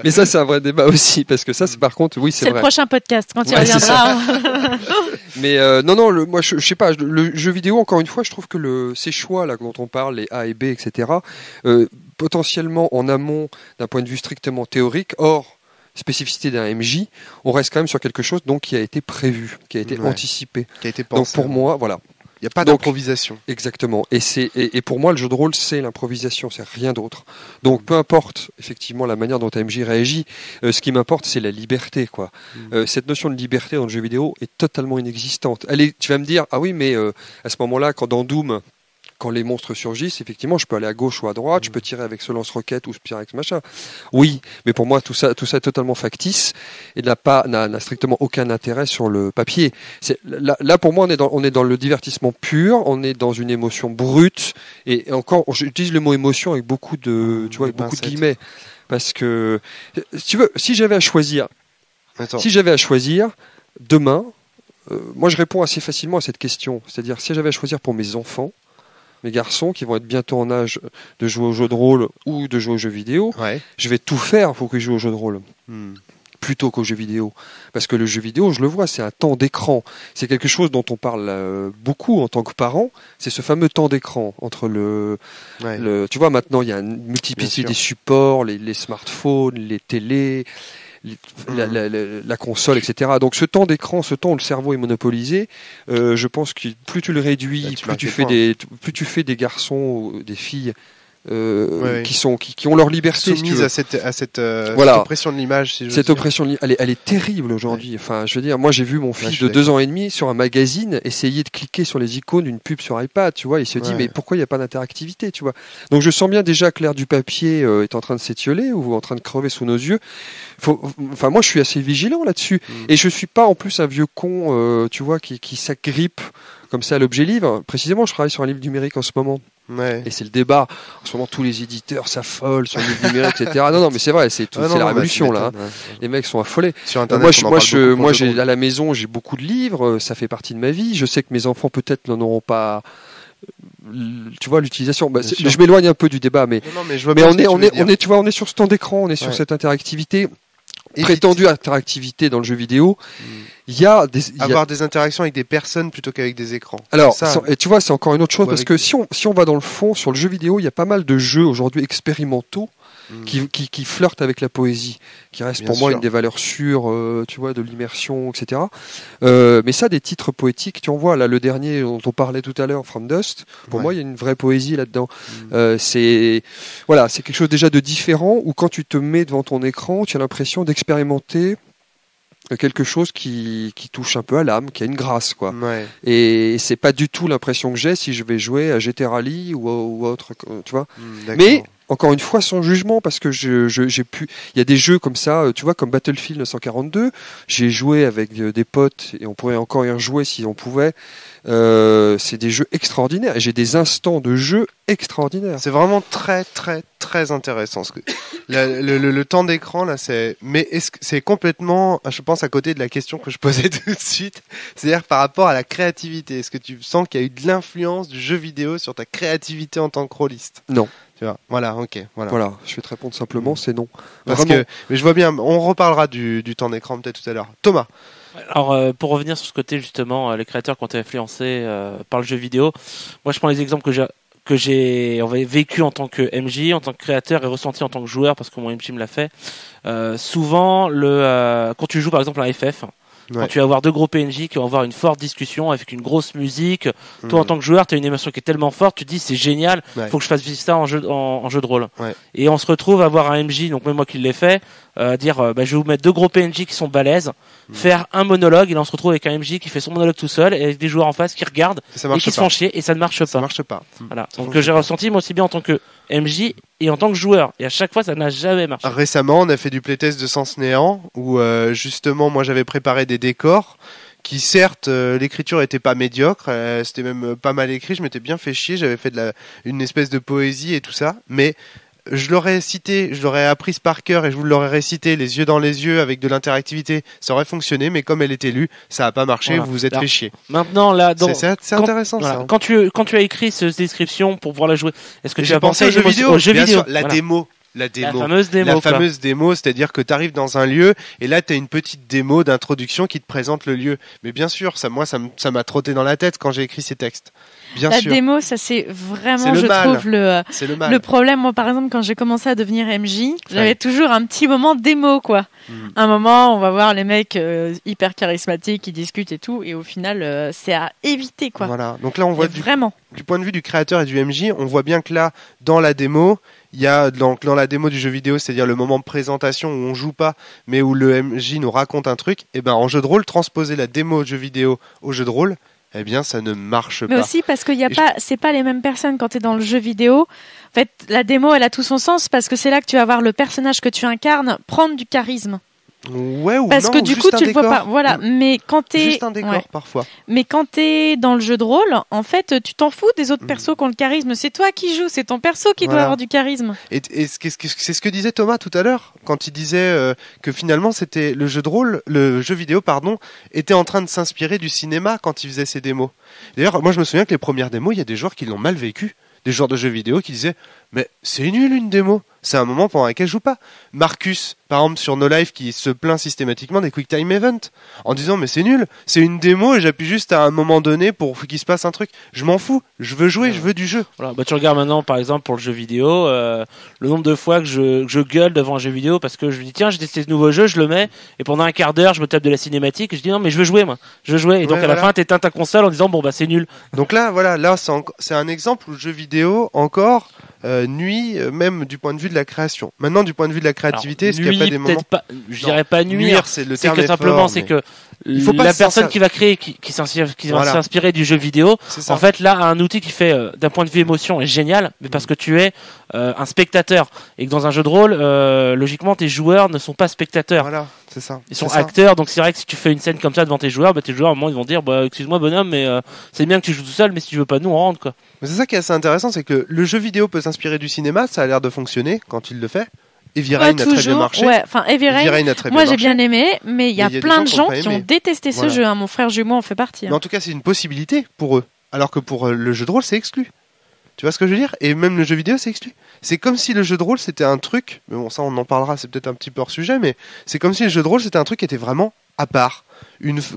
Mais ça, c'est un vrai débat aussi, parce que ça, c'est par contre, oui, c'est vrai. C'est le prochain podcast quand il reviendra. Mais non, moi, je sais pas. Le jeu vidéo, encore une fois, je trouve que ces choix là dont on parle, les A et B, etc. Potentiellement en amont, d'un point de vue strictement théorique, spécificité d'un MJ, on reste quand même sur quelque chose donc qui a été prévu, qui a été anticipé, qui a été pensé. Donc pour moi, voilà. Il n'y a pas d'improvisation. Exactement. Et pour moi, le jeu de rôle, c'est l'improvisation, c'est rien d'autre. Donc peu importe effectivement la manière dont un MJ réagit, ce qui m'importe, c'est la liberté, quoi. Cette notion de liberté dans le jeu vidéo est totalement inexistante. Tu vas me dire, ah oui, mais à ce moment-là, dans Doom, quand les monstres surgissent, effectivement, je peux aller à gauche ou à droite, je peux tirer avec ce lance-roquette ou je tirer avec ce machin. Oui, mais pour moi, tout ça est totalement factice et n'a strictement aucun intérêt sur le papier. Là, pour moi, on est dans le divertissement pur, on est dans une émotion brute et encore, j'utilise le mot émotion avec beaucoup de guillemets, parce que si j'avais à choisir demain, moi, je réponds assez facilement à cette question. C'est-à-dire, si j'avais à choisir pour mes enfants, mes garçons qui vont être bientôt en âge de jouer au jeu de rôle ou de jouer aux jeux vidéo, je vais tout faire pour qu'ils jouent au jeu de rôle plutôt qu'aux jeux vidéo. Parce que le jeu vidéo, je le vois, c'est un temps d'écran. C'est quelque chose dont on parle beaucoup en tant que parent. C'est ce fameux temps d'écran entre tu vois, maintenant, il y a une multiplicité des supports, les smartphones, les télés, la console, etc. Donc ce temps d'écran, ce temps où le cerveau est monopolisé, je pense que plus tu le réduis, plus tu fais des garçons ou des filles qui ont leur liberté, soumises à cette oppression de l'image. Cette oppression, elle est terrible aujourd'hui. Enfin, je veux dire, moi j'ai vu mon fils de 2 ans et demi sur un magazine essayer de cliquer sur les icônes d'une pub sur iPad, tu vois, il se dit mais pourquoi il n'y a pas d'interactivité, tu vois. Donc je sens bien déjà que l'air du papier est en train de s'étioler ou en train de crever sous nos yeux. Enfin, moi je suis assez vigilant là-dessus et je suis pas en plus un vieux con, tu vois, qui s'agrippe comme ça à l'objet livre. Précisément, je travaille sur un livre numérique en ce moment. Et c'est le débat. En ce moment, tous les éditeurs s'affolent sur le livre numérique, etc. Non, mais c'est vrai, c'est la révolution là. Les mecs sont affolés. Sur Internet, moi, à la maison, j'ai beaucoup de livres. Ça fait partie de ma vie. Je sais que mes enfants peut-être n'en auront pas. Tu vois, l'utilisation. Je m'éloigne un peu du débat, mais on est sur ce temps d'écran, on est sur cette interactivité. Prétendue interactivité dans le jeu vidéo, avoir des interactions avec des personnes plutôt qu'avec des écrans. Alors, et tu vois, c'est encore une autre chose parce que si on va dans le fond sur le jeu vidéo, il y a pas mal de jeux aujourd'hui expérimentaux qui flirtent avec la poésie, qui reste pour moi une des valeurs sûres, tu vois, de l'immersion, etc. Mais ça, des titres poétiques, tu en vois là le dernier dont on parlait tout à l'heure, From Dust. Pour moi, il y a une vraie poésie là-dedans. C'est quelque chose déjà de différent où quand tu te mets devant ton écran, tu as l'impression d'expérimenter quelque chose qui touche un peu à l'âme, qui a une grâce, quoi. Ouais. Et c'est pas du tout l'impression que j'ai si je vais jouer à GT Rally ou autre, tu vois. Mais encore une fois, sans jugement, parce que j'ai pu. Il y a des jeux comme ça, tu vois, comme Battlefield 1942. J'ai joué avec des potes et on pourrait encore y rejouer si on pouvait. C'est des jeux extraordinaires. J'ai des instants de jeu extraordinaires. C'est vraiment très très très intéressant. Le temps d'écran là, mais c'est complètement, je pense, à côté de la question que je posais tout de suite. C'est-à-dire par rapport à la créativité. Est-ce que tu sens qu'il y a eu de l'influence du jeu vidéo sur ta créativité en tant que rôliste? Non. Tu vois, voilà, ok. Voilà, je vais te répondre simplement, c'est non. Mais je vois bien, on reparlera du temps d'écran peut-être tout à l'heure. Thomas. Alors, pour revenir sur ce côté, justement, les créateurs qui ont été influencés par le jeu vidéo, moi je prends les exemples que j'ai vécu en tant que MJ, en tant que créateur et ressenti en tant que joueur, parce que mon MJ me l'a fait. Souvent, quand tu joues par exemple un FF, quand tu vas avoir deux gros PNJ qui vont avoir une forte discussion avec une grosse musique, toi en tant que joueur, tu as une émotion qui est tellement forte, tu te dis c'est génial, faut que je fasse vivre ça en jeu de rôle. Et on se retrouve à avoir un MJ, donc même moi qui l'ai fait, dire je vais vous mettre deux gros PNJ qui sont balèzes, faire un monologue, et là on se retrouve avec un MJ qui fait son monologue tout seul et avec des joueurs en face qui regardent et qui se font chier, et ça ne marche pas. Ça marche pas. Voilà. Donc j'ai ressenti moi aussi bien en tant que MJ et en tant que joueur, et à chaque fois ça n'a jamais marché. Récemment on a fait du playtest de Sens Néant où justement moi j'avais préparé des décors qui certes l'écriture était pas médiocre, c'était même pas mal écrit, je m'étais bien fait chier, j'avais fait une espèce de poésie et tout ça, mais je l'aurais cité, je l'aurais apprise par cœur et je vous l'aurais récité les yeux dans les yeux avec de l'interactivité, ça aurait fonctionné, mais comme elle était lue, ça a pas marché, voilà. Vous vous êtes fait chier. Maintenant là, c'est intéressant ça. Quand tu as écrit cette description pour pouvoir la jouer, est-ce que tu as pensé au jeu vidéo, bien sûr, la démo. La fameuse démo, c'est-à-dire que tu arrives dans un lieu et là tu as une petite démo d'introduction qui te présente le lieu. Mais bien sûr, ça m'a trotté dans la tête quand j'ai écrit ces textes. Bien sûr. La démo, ça c'est vraiment, je trouve, le problème. Moi, par exemple, quand j'ai commencé à devenir MJ, j'avais toujours un petit moment démo, quoi. Un moment, on va voir les mecs hyper charismatiques qui discutent et tout, et au final, c'est à éviter, quoi. Voilà. Donc là, on voit vraiment. Du point de vue du créateur et du MJ, on voit bien que là, dans la démo, il y a dans la démo du jeu vidéo, c'est-à-dire le moment de présentation où on joue pas, mais où le MJ nous raconte un truc, et ben en jeu de rôle, transposer la démo de jeu vidéo au jeu de rôle, eh bien ça ne marche pas. Mais aussi parce que c'est pas les mêmes personnes quand tu es dans le jeu vidéo. En fait, la démo, elle a tout son sens parce que c'est là que tu vas voir le personnage que tu incarnes prendre du charisme. Ouais, ou parce non, que du coup tu le vois pas, voilà. Mais quand t'es juste un décor parfois. Mais quand t'es dans le jeu de rôle, en fait, tu t'en fous des autres persos qui ont le charisme. C'est toi qui joues, c'est ton perso qui doit avoir du charisme. Et c'est ce que disait Thomas tout à l'heure quand il disait que finalement c'était le jeu vidéo était en train de s'inspirer du cinéma quand il faisait ses démos. D'ailleurs, moi je me souviens que les premières démos, il y a des joueurs qui l'ont mal vécu. Des joueurs de jeux vidéo qui disaient mais c'est nul une démo, c'est un moment pendant lequel je joue pas. Marcus, par exemple sur No Life, qui se plaint systématiquement des Quick Time Events en disant mais c'est nul, c'est une démo et j'appuie juste à un moment donné pour qu'il se passe un truc. Je m'en fous, je veux jouer, je veux du jeu. Voilà, tu regardes maintenant par exemple pour le jeu vidéo, le nombre de fois que je gueule devant un jeu vidéo parce que je me dis tiens j'ai testé ce nouveau jeu, je le mets et pendant un quart d'heure je me tape de la cinématique et je dis non mais je veux jouer moi, je veux jouer et donc à la fin t'éteins ta console en disant bon bah c'est nul. Donc là c'est un exemple où le jeu vidéo encore nuit même du point de vue de la création. Maintenant du point de vue de la créativité, est-ce qu'il n'y a pas des moments je dirais pas nuire, c'est le terme que simplement c'est que la personne qui va créer, qui va s'inspirer du jeu vidéo, en fait là a un outil qui fait d'un point de vue émotion est génial, mais parce que tu es un spectateur et que dans un jeu de rôle, logiquement tes joueurs ne sont pas spectateurs. Voilà, c'est ça. Ils sont acteurs, donc c'est vrai que si tu fais une scène comme ça devant tes joueurs, tes joueurs à un moment ils vont dire excuse-moi bonhomme, mais c'est bien que tu joues tout seul, mais si tu veux pas nous on rentre quoi. Mais c'est ça qui est assez intéressant, c'est que le jeu vidéo peut s'inspirer du cinéma, ça a l'air de fonctionner quand il le fait. Heavy Rain a très bien marché. Ouais, enfin Heavy Rain, moi j'ai bien aimé, mais il y a plein de gens qui ont détesté ce jeu. Mon frère jumeau en fait partie. Mais en tout cas, c'est une possibilité pour eux, alors que pour le jeu de rôle, c'est exclu. Tu vois ce que je veux dire? Et même le jeu vidéo, c'est exclu. C'est comme si le jeu de rôle, c'était un truc, mais bon, ça on en parlera, c'est peut-être un petit peu hors sujet, mais c'est comme si le jeu de rôle, c'était un truc qui était vraiment à part.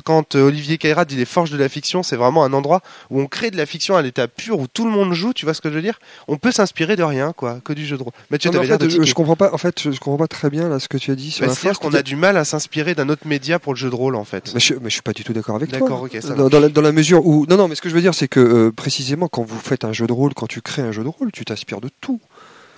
Quand Olivier Cayrat dit les forges de la fiction, c'est vraiment un endroit où on crée de la fiction à l'état pur, où tout le monde joue, tu vois ce que je veux dire? On peut s'inspirer de rien, quoi, que du jeu de rôle. Mais tu je comprends pas très bien là ce que tu as dit sur la forge. C'est-à-dire qu'on a du mal à s'inspirer d'un autre média pour le jeu de rôle, en fait. Mais je suis pas du tout d'accord avec toi. D'accord, ok, ça dans la mesure où non, mais ce que je veux dire, c'est que précisément quand vous faites un jeu de rôle, quand tu crées un jeu de rôle, tu t'inspires de tout.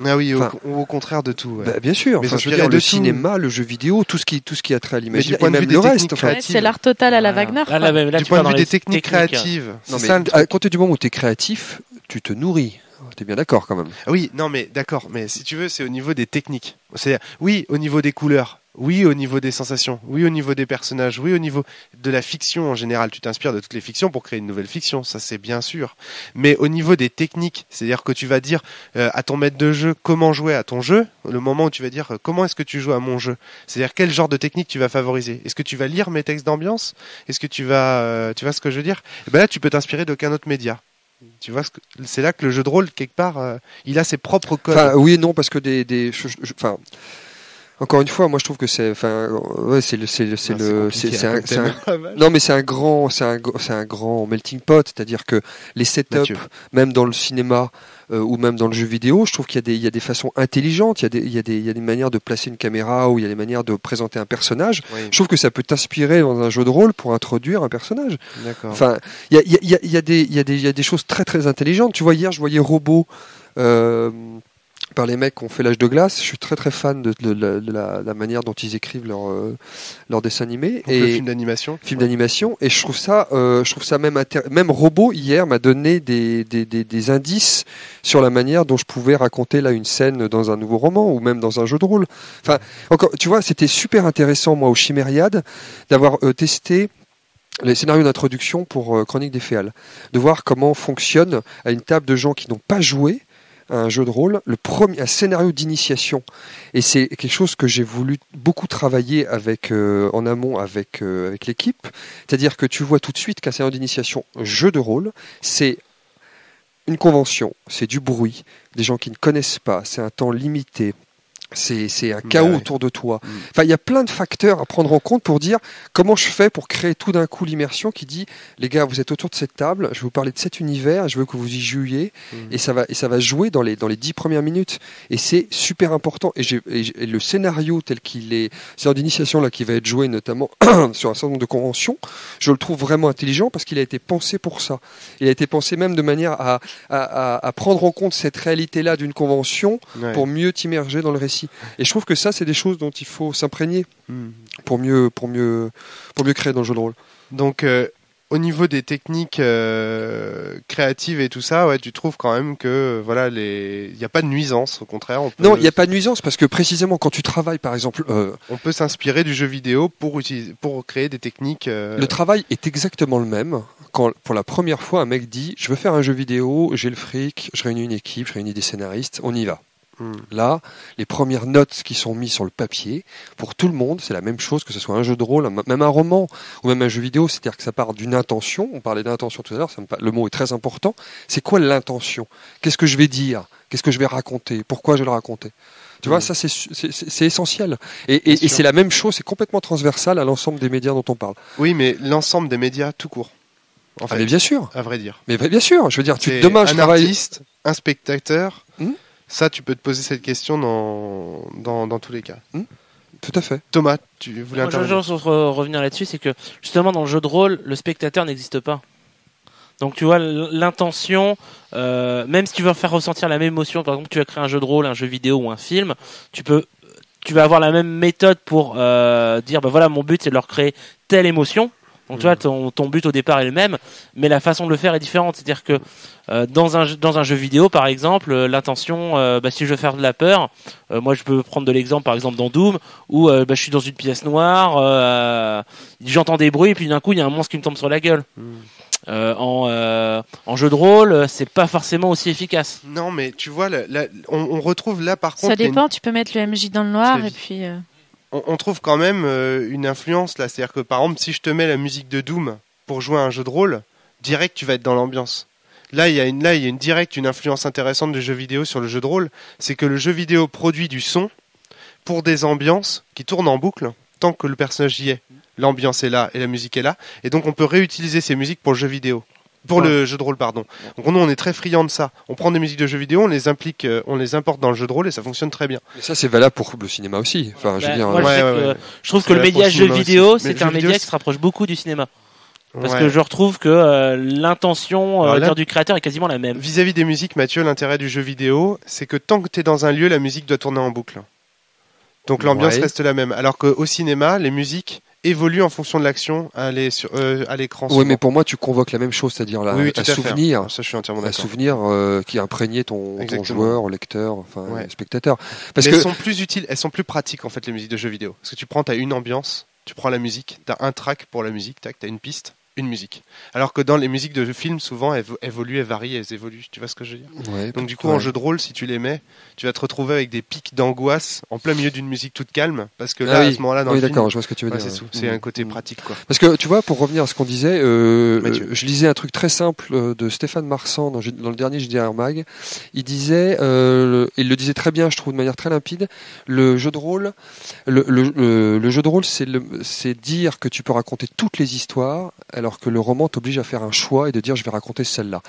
Ah oui, au contraire de tout. Ouais. Bah, bien sûr. Enfin, je veux dire, le cinéma, le jeu vidéo, tout ce qui a trait à l'imaginaire, et même le reste. C'est l'art total à la Wagner. Là, du point de vue des techniques créatives. Non, mais à compter du moment où tu es créatif, tu te nourris. T'es bien d'accord quand même. Oui, non mais d'accord, mais si tu veux, c'est au niveau des techniques. C'est-à-dire, oui, au niveau des couleurs, oui, au niveau des sensations, oui, au niveau des personnages, oui, au niveau de la fiction en général. Tu t'inspires de toutes les fictions pour créer une nouvelle fiction, ça c'est bien sûr. Mais au niveau des techniques, c'est-à-dire que tu vas dire à ton maître de jeu comment jouer à ton jeu, le moment où tu vas dire comment est-ce que tu joues à mon jeu, c'est-à-dire quel genre de technique tu vas favoriser. Est-ce que tu vas lire mes textes d'ambiance? Est-ce que tu vois ce que je veux dire? Et ben là, tu peux t'inspirer d'aucun autre média. Tu vois, c'est là que le jeu de rôle, quelque part, il a ses propres codes. Enfin, oui et non, parce que encore une fois, moi je trouve que c'est un grand melting pot, c'est-à-dire que les setups, même dans le cinéma ou même dans le jeu vidéo, je trouve qu'il y a des façons intelligentes, il y a des manières de placer une caméra ou il y a des manières de présenter un personnage. Oui. Je trouve que ça peut t'inspirer dans un jeu de rôle pour introduire un personnage. D'accord. Enfin, il y a des choses très très intelligentes. Tu vois, hier je voyais Robot. Par les mecs qui ont fait l'âge de glace, je suis très très fan de la manière dont ils écrivent leur dessin animé. Et le film d'animation. Et je trouve ça même Robot hier m'a donné des indices sur la manière dont je pouvais raconter là une scène dans un nouveau roman ou même dans un jeu de rôle. Enfin, encore, tu vois, c'était super intéressant moi au Chimériade d'avoir testé les scénarios d'introduction pour Chronique des Féales, de voir comment fonctionne à une table de gens qui n'ont pas joué un jeu de rôle, un scénario d'initiation. Et c'est quelque chose que j'ai voulu beaucoup travailler en amont avec l'équipe. C'est-à-dire que tu vois tout de suite qu'un scénario d'initiation jeu de rôle, c'est une convention, c'est du bruit, des gens qui ne connaissent pas, c'est un temps limité. C'est un chaos autour de toi. Enfin, il y a plein de facteurs à prendre en compte pour dire comment je fais pour créer tout d'un coup l'immersion qui dit les gars, vous êtes autour de cette table, je vais vous parler de cet univers, je veux que vous y jouiez et ça va jouer dans les 10 premières minutes et c'est super important et le scénario tel qu'il est, c'est d'initiation là qui va être joué notamment sur un certain nombre de conventions, je le trouve vraiment intelligent parce qu'il a été pensé pour ça. Il a été pensé même de manière à prendre en compte cette réalité là d'une convention pour mieux t'immerger dans le récit. Et je trouve que ça, c'est des choses dont il faut s'imprégner pour mieux créer dans le jeu de rôle. Donc, au niveau des techniques créatives et tout ça, ouais, tu trouves quand même que voilà, il n'y a pas de nuisance, au contraire. Non, il n'y a pas de nuisance parce que précisément quand tu travailles, par exemple, on peut s'inspirer du jeu vidéo pour créer des techniques. Le travail est exactement le même. Quand pour la première fois, un mec dit, je veux faire un jeu vidéo, j'ai le fric, je réunis une équipe, je réunis des scénaristes, on y va. Là, les premières notes qui sont mises sur le papier, pour tout le monde, c'est la même chose, que ce soit un jeu de rôle, même un roman, ou même un jeu vidéo, c'est-à-dire que ça part d'une intention, on parlait d'intention tout à l'heure, le mot est très important, c'est quoi l'intention? Qu'est-ce que je vais dire? Qu'est-ce que je vais raconter? Pourquoi je vais le raconter? Tu vois, ça c'est essentiel. Et c'est la même chose, c'est complètement transversal à l'ensemble des médias dont on parle. Oui, mais l'ensemble des médias tout court. En fait, mais bien sûr. À vrai dire. Mais bien sûr, je veux dire, demain je travaille... artiste, un spectateur... Ça, tu peux te poser cette question dans tous les cas. Tout à fait. Thomas, tu voulais intervenir. Je veux revenir là-dessus, c'est que justement dans le jeu de rôle, le spectateur n'existe pas. Donc tu vois, l'intention, même si tu veux faire ressentir la même émotion, par exemple tu vas créer un jeu de rôle, un jeu vidéo ou un film, tu vas avoir la même méthode pour dire, voilà, mon but c'est de leur créer telle émotion. Donc tu vois, ton but au départ est le même, mais la façon de le faire est différente. C'est-à-dire que dans un jeu vidéo, par exemple, l'intention, si je veux faire de la peur, moi je peux prendre de l'exemple, par exemple dans Doom, où je suis dans une pièce noire, j'entends des bruits, et puis d'un coup il y a un monstre qui me tombe sur la gueule. En jeu de rôle, c'est pas forcément aussi efficace. Non, mais tu vois, on retrouve là par contre. Ça dépend. Tu peux mettre le MJ dans le noir et puis. On trouve quand même une influence là, c'est-à-dire que par exemple si je te mets la musique de Doom pour jouer à un jeu de rôle, direct tu vas être dans l'ambiance. Là il y a une influence intéressante du jeu vidéo sur le jeu de rôle, c'est que le jeu vidéo produit du son pour des ambiances qui tournent en boucle tant que le personnage y est. L'ambiance est là et la musique est là, et donc on peut réutiliser ces musiques pour le jeu vidéo. Pour le jeu de rôle, pardon. Donc nous, on est très friands de ça. On prend des musiques de jeux vidéo, on les importe dans le jeu de rôle et ça fonctionne très bien. Et ça, c'est valable pour le cinéma aussi. Enfin, je trouve que le média jeu vidéo, c'est un média qui se rapproche beaucoup du cinéma. Parce que je retrouve que l'intention du créateur est quasiment la même. Vis-à-vis des musiques, Mathieu, l'intérêt du jeu vidéo, c'est que tant que tu es dans un lieu, la musique doit tourner en boucle. Donc l'ambiance reste la même. Alors qu'au cinéma, les musiques évoluent en fonction de l'action à l'écran. Oui, mais pour moi, tu convoques la même chose, c'est-à-dire un souvenir. Ça, je suis entièrement d'accord. Un souvenir qui a imprégné ton joueur, lecteur, spectateur. Parce que elles sont plus utiles, elles sont plus pratiques en fait les musiques de jeux vidéo. Parce que t'as une ambiance, tu prends la musique, t'as un track pour la musique, t'as une piste. Une musique. Alors que dans les musiques de films, souvent, elles varient, elles évoluent. Tu vois ce que je veux dire ? Donc du coup, en jeu de rôle, si tu les mets, tu vas te retrouver avec des pics d'angoisse en plein milieu d'une musique toute calme, parce que là, à ce moment-là, dans le film, d'accord, je vois ce que tu veux dire. C'est un côté pratique, quoi. Parce que tu vois, pour revenir à ce qu'on disait, je lisais un truc très simple de Stéphane Marsan dans le dernier JDR Mag. Il disait, il le disait très bien, je trouve, de manière très limpide. Le jeu de rôle, le jeu de rôle, c'est dire que tu peux raconter toutes les histoires. Alors que le roman t'oblige à faire un choix et de dire je vais raconter celle-là.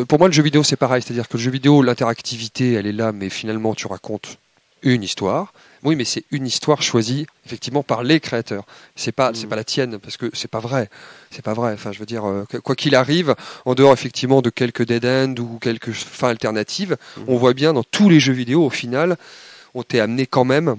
Pour moi le jeu vidéo c'est pareil, c'est-à-dire que le jeu vidéo l'interactivité elle est là mais finalement tu racontes une histoire. Oui mais c'est une histoire choisie effectivement par les créateurs. C'est pas la tienne parce que c'est pas vrai. Enfin je veux dire quoi qu'il arrive en dehors effectivement de quelques dead end ou quelques fins alternatives, on voit bien dans tous les jeux vidéo au final on t'est amené quand même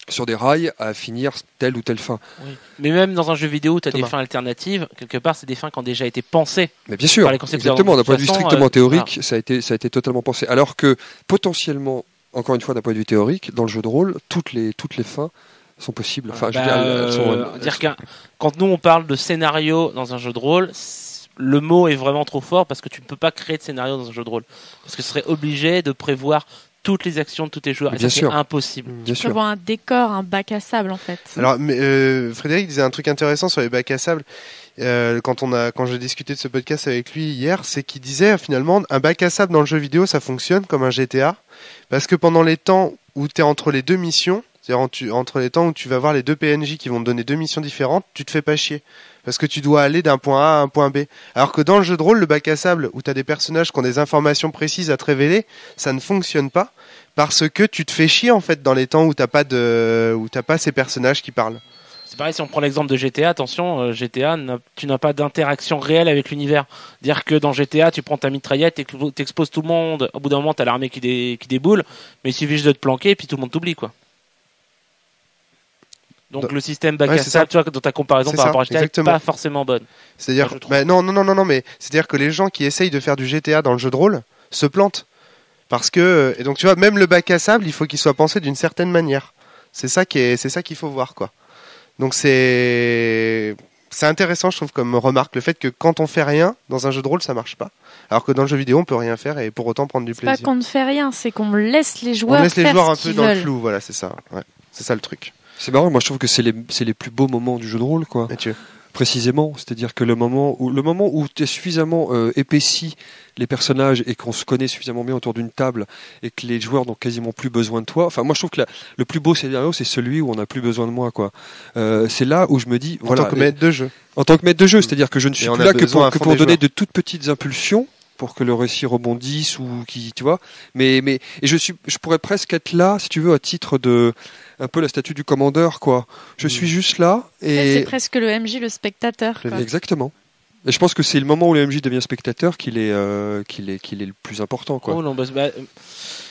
sur des rails à finir telle ou telle fin. Oui. Mais même dans un jeu vidéo où tu as des fins alternatives, quelque part c'est des fins qui ont déjà été pensées. Mais bien sûr, exactement, d'un point de vue strictement théorique, ça a été totalement pensé. Alors que potentiellement, encore une fois d'un point de vue théorique, dans le jeu de rôle, toutes les fins sont possibles. Enfin, quand nous on parle de scénario dans un jeu de rôle, le mot est vraiment trop fort parce que tu ne peux pas créer de scénario dans un jeu de rôle. Parce que tu serais obligé de prévoir toutes les actions de tous tes joueurs. Et ça, c'est impossible. Tu peux avoir un décor, un bac à sable, en fait. Alors, Frédéric disait un truc intéressant sur les bacs à sable. Quand j'ai discuté de ce podcast avec lui hier, c'est qu'il disait finalement un bac à sable dans le jeu vidéo, ça fonctionne comme un GTA. Parce que pendant les temps où tu es entre les deux missions, c'est-à-dire entre les temps où tu vas voir les deux PNJ qui vont te donner deux missions différentes, tu te fais pas chier. Parce que tu dois aller d'un point A à un point B. Alors que dans le jeu de rôle, le bac à sable, où tu as des personnages qui ont des informations précises à te révéler, ça ne fonctionne pas. Parce que tu te fais chier en fait dans les temps où t'as pas ces personnages qui parlent. C'est pareil si on prend l'exemple de GTA, attention, GTA, tu n'as pas d'interaction réelle avec l'univers. Dire que dans GTA, tu prends ta mitraillette et t'exposes tout le monde, au bout d'un moment t'as l'armée qui déboule, mais il suffit juste de te planquer et puis tout le monde t'oublie quoi. Donc le système bac à sable, tu vois, dans ta comparaison par rapport à GTA, n'est pas forcément bonne. C'est-à-dire, non, mais c'est-à-dire que les gens qui essayent de faire du GTA dans le jeu de rôle se plantent. Parce que, et donc tu vois, même le bac à sable, il faut qu'il soit pensé d'une certaine manière. C'est ça qu'il faut voir, quoi. Donc c'est intéressant, je trouve, comme remarque, le fait que quand on fait rien dans un jeu de rôle, ça marche pas. Alors que dans le jeu vidéo, on peut rien faire et pour autant prendre du plaisir. C'est pas qu'on ne fait rien, c'est qu'on laisse les joueurs un peu dans le flou, voilà, c'est ça. Ouais. C'est ça le truc. C'est marrant, moi je trouve que c'est les plus beaux moments du jeu de rôle, quoi. Mathieu. Précisément, c'est-à-dire que le moment où tu es suffisamment épaissi les personnages et qu'on se connaît suffisamment bien autour d'une table et que les joueurs n'ont quasiment plus besoin de toi. Enfin, moi je trouve que le plus beau scénario, c'est celui où on n'a plus besoin de moi, quoi. C'est là où je me dis, en tant que maître de jeu. En tant que maître de jeu, c'est-à-dire que je ne suis plus là que pour donner de toutes petites impulsions pour que le récit rebondisse ou tu vois. Mais je pourrais presque être là, si tu veux, à titre de un peu la statue du commandeur, quoi. Je suis juste là et c'est presque le MJ, le spectateur. Quoi. Exactement. Et je pense que c'est le moment où le MJ devient spectateur qu'il est le plus important, quoi. Oh non,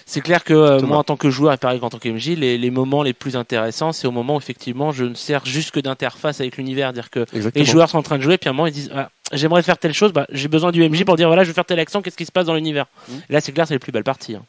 c'est clair que moi en tant que joueur et pareil qu'en tant que MJ, les moments les plus intéressants, c'est au moment où effectivement je ne sers juste que d'interface avec l'univers, dire que les joueurs sont en train de jouer, puis à un moment ils disent j'aimerais faire telle chose, j'ai besoin du MJ pour dire voilà je veux faire telle action, qu'est-ce qui se passe dans l'univers. Et là c'est clair, c'est les plus belles parties. Hein.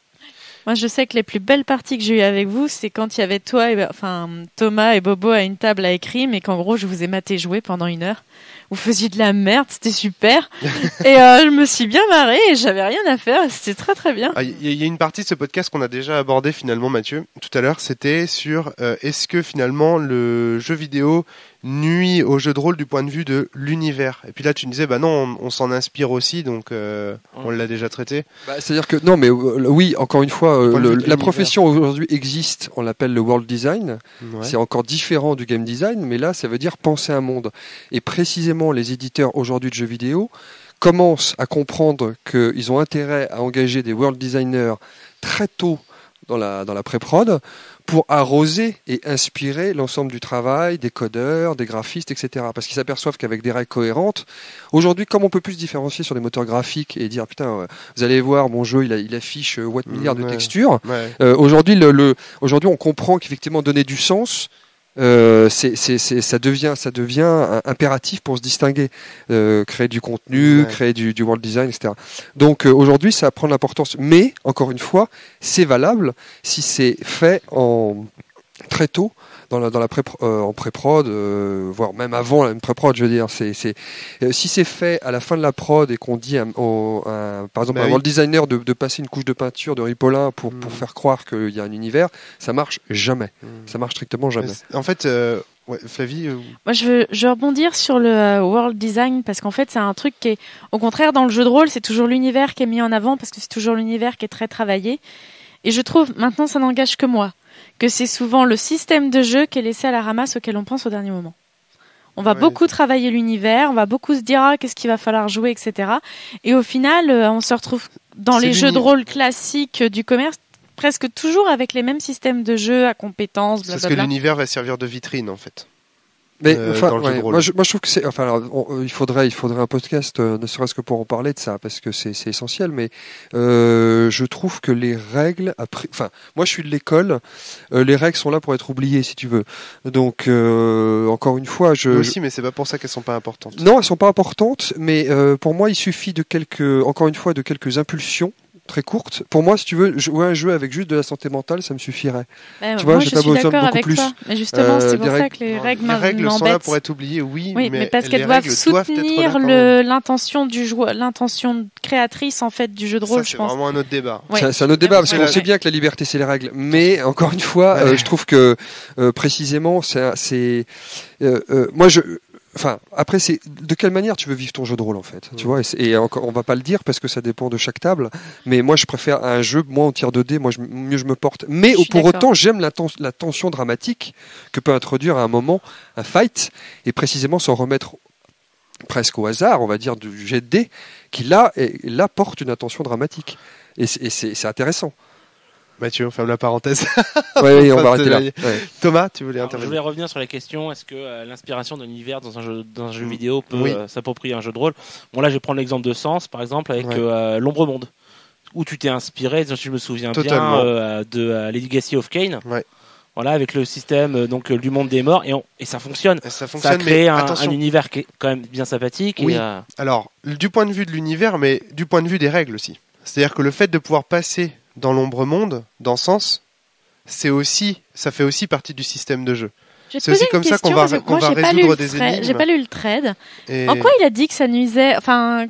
Moi, je sais que les plus belles parties que j'ai eues avec vous, c'est quand il y avait Thomas et Bobo à une table à écrit, mais qu'en gros, je vous ai maté jouer pendant 1 heure. Vous faisiez de la merde, c'était super. Et je me suis bien marrée et j'avais rien à faire. C'était très très bien. Il y a une partie de ce podcast qu'on a déjà abordé finalement, Mathieu, tout à l'heure. C'était sur est-ce que finalement le jeu vidéo nuit au jeu de rôle du point de vue de l'univers. Et puis là, tu me disais, non, on s'en inspire aussi, donc on l'a déjà traité. C'est-à-dire que, non, mais oui, encore une fois, la profession aujourd'hui existe, on l'appelle le world design. Ouais. C'est encore différent du game design, mais là, ça veut dire penser un monde. Et précisément, les éditeurs aujourd'hui de jeux vidéo commencent à comprendre qu'ils ont intérêt à engager des world designers très tôt dans la pré-prod pour arroser et inspirer l'ensemble du travail des codeurs, des graphistes, etc. Parce qu'ils s'aperçoivent qu'avec des règles cohérentes, aujourd'hui, comme on peut plus se différencier sur les moteurs graphiques et dire putain, vous allez voir, mon jeu, il affiche what milliards de textures. Aujourd'hui, aujourd'hui, on comprend qu'effectivement donner du sens. Ça devient impératif pour se distinguer, créer du contenu, créer du world design, etc. Donc aujourd'hui, ça prend l'importance. Mais encore une fois, c'est valable si c'est fait très tôt dans la en pré-prod, voire même avant la pré-prod, je veux dire. Si c'est fait à la fin de la prod et qu'on dit par exemple à un world designer de passer une couche de peinture de Ripolin pour faire croire qu'il y a un univers, ça marche jamais. Ça marche strictement jamais. En fait, Flavie. Moi, je veux rebondir sur le world design parce qu'en fait, c'est un truc qui est, au contraire, dans le jeu de rôle, c'est toujours l'univers qui est mis en avant parce que c'est toujours l'univers qui est très travaillé. Et je trouve, maintenant, ça n'engage que moi, que c'est souvent le système de jeu qui est laissé à la ramasse auquel on pense au dernier moment. On va beaucoup travailler l'univers, on va beaucoup se dire qu'est-ce qu'il va falloir jouer, etc. Et au final, on se retrouve dans les jeux de rôle classiques du commerce, presque toujours avec les mêmes systèmes de jeu à compétences, blablabla. Parce que l'univers va servir de vitrine, en fait. Mais moi je trouve que c'est il faudrait un podcast ne serait-ce que pour en parler de ça parce que c'est essentiel, mais je trouve que les règles moi je suis de l'école, les règles sont là pour être oubliées si tu veux, donc encore une fois moi aussi, mais c'est pas pour ça qu'elles sont pas importantes. Non, elles sont pas importantes, mais pour moi il suffit de quelques impulsions très courte. Pour moi, si tu veux jouer un jeu avec juste de la santé mentale, ça me suffirait. Tu vois, je suis d'accord avec toi. Mais justement, c'est pour ça que les règles sont là pour être oubliées, oui, mais parce qu'elles doivent soutenir l'intention du joueur, l'intention créatrice en fait du jeu de rôle. C'est vraiment un autre débat. C'est un autre débat parce qu'on sait bien que la liberté c'est les règles, mais encore une fois, je trouve que précisément, après, c'est de quelle manière tu veux vivre ton jeu de rôle en fait, tu vois. Et encore, on va pas le dire parce que ça dépend de chaque table. Mais moi, je préfère un jeu, moi, en tir 2D, mieux je me porte. Mais pour autant, j'aime la tension dramatique que peut introduire à un moment un fight, et précisément s'en remettre presque au hasard, on va dire, du jet de dés, qui là porte une attention dramatique. Et c'est intéressant. Mathieu, on ferme la parenthèse. Oui, on va arrêter là. Thomas, tu voulais intervenir? Je voulais revenir sur la question, est-ce que l'inspiration d'un univers dans un jeu vidéo peut s'approprier un jeu de rôle? Bon, là, je vais prendre l'exemple de Sens, par exemple, avec l'Ombre Monde, où tu t'es inspiré, si je me souviens bien, de Legacy of Kain. Ouais. Voilà, avec le système du monde des morts, et ça fonctionne. Ça a créé un univers qui est quand même bien sympathique. Oui. Alors, du point de vue de l'univers, mais du point de vue des règles aussi. C'est-à-dire que le fait de pouvoir passer dans l'ombre monde, dans Sens, ça fait aussi partie du système de jeu. C'est aussi comme ça qu'on va résoudre des énigmes. J'ai pas lu le trade. En quoi il a dit que ça nuisait? Enfin,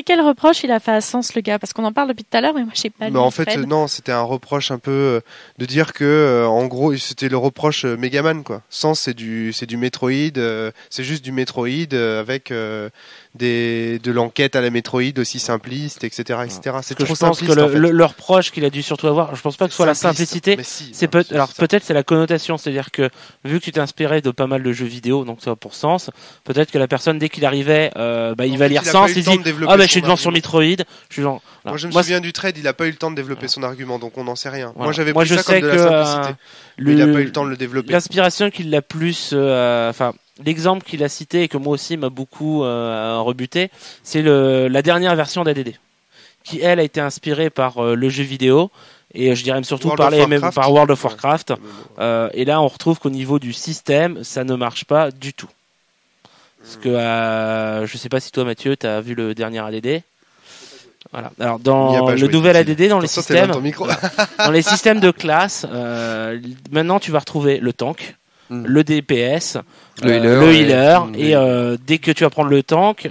quel reproche il a fait à Sens, le gars? Parce qu'on en parle depuis tout à l'heure, mais moi j'ai pas lu. En fait, non, c'était un reproche un peu de dire que, en gros, c'était le reproche Megaman, quoi. Sens, c'est du Metroid, c'est juste du Metroid avec de l'enquête à la Metroid aussi simpliste, etc., etc. C'est trop simpliste. Je pense que le reproche qu'il a dû surtout avoir, je pense pas que ce soit la simplicité. Peut-être c'est la connotation, c'est-à-dire que vu que tu t'es inspiré de pas mal de jeux vidéo, donc ça pour Sens, peut-être que la personne dès qu'il arrivait, il va lire Sens, il dit je suis devant sur Metroid. Moi je me souviens du trade, il a pas eu le temps de développer son argument, donc on n'en sait rien. Voilà. Moi j'avais pris ça comme de la simplicité. Il a pas eu le temps de le développer. L'inspiration qui l'a plus, l'exemple qu'il a cité et que moi aussi m'a beaucoup rebuté, c'est la dernière version d'ADD, qui elle a été inspirée par le jeu vidéo, et je dirais même surtout par World of Warcraft. Et là on retrouve qu'au niveau du système, ça ne marche pas du tout. Parce que je sais pas si toi Mathieu t'as vu le dernier ADD. Voilà. Alors dans le nouvel ADD, dans les systèmes, dans les systèmes de classe, maintenant tu vas retrouver le tank, le DPS, le healer, et dès que tu vas prendre le tank,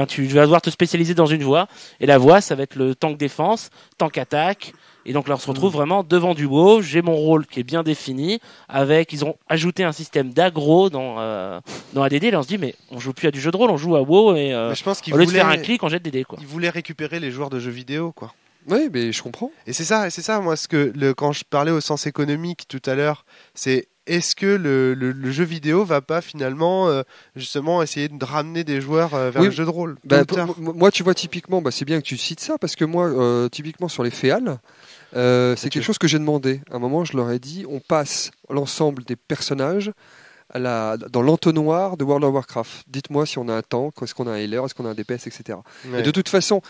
tu vas devoir te spécialiser dans une voie, et la voie ça va être le tank défense, tank attaque. Et donc là, on se retrouve vraiment devant du WoW. J'ai mon rôle qui est bien défini. Ils ont ajouté un système d'aggro dans ADD. Là, on se dit, mais on joue plus à du jeu de rôle, on joue à WoW. Et je pense au lieu de faire un clic, on jette des dés, quoi. Ils voulaient récupérer les joueurs de jeux vidéo, quoi. Oui, mais je comprends. Et c'est ça, moi, quand je parlais au sens économique tout à l'heure, c'est est-ce que le jeu vidéo va pas finalement justement essayer de ramener des joueurs vers le jeu de rôle? Moi, tu vois, typiquement, c'est bien que tu cites ça, parce que moi, typiquement sur les féales, C'est quelque chose que j'ai demandé. À un moment, je leur ai dit, on passe l'ensemble des personnages dans l'entonnoir de World of Warcraft. Dites-moi si on a un tank, est-ce qu'on a un healer, est-ce qu'on a un DPS, etc. Ouais. Et de toute façon,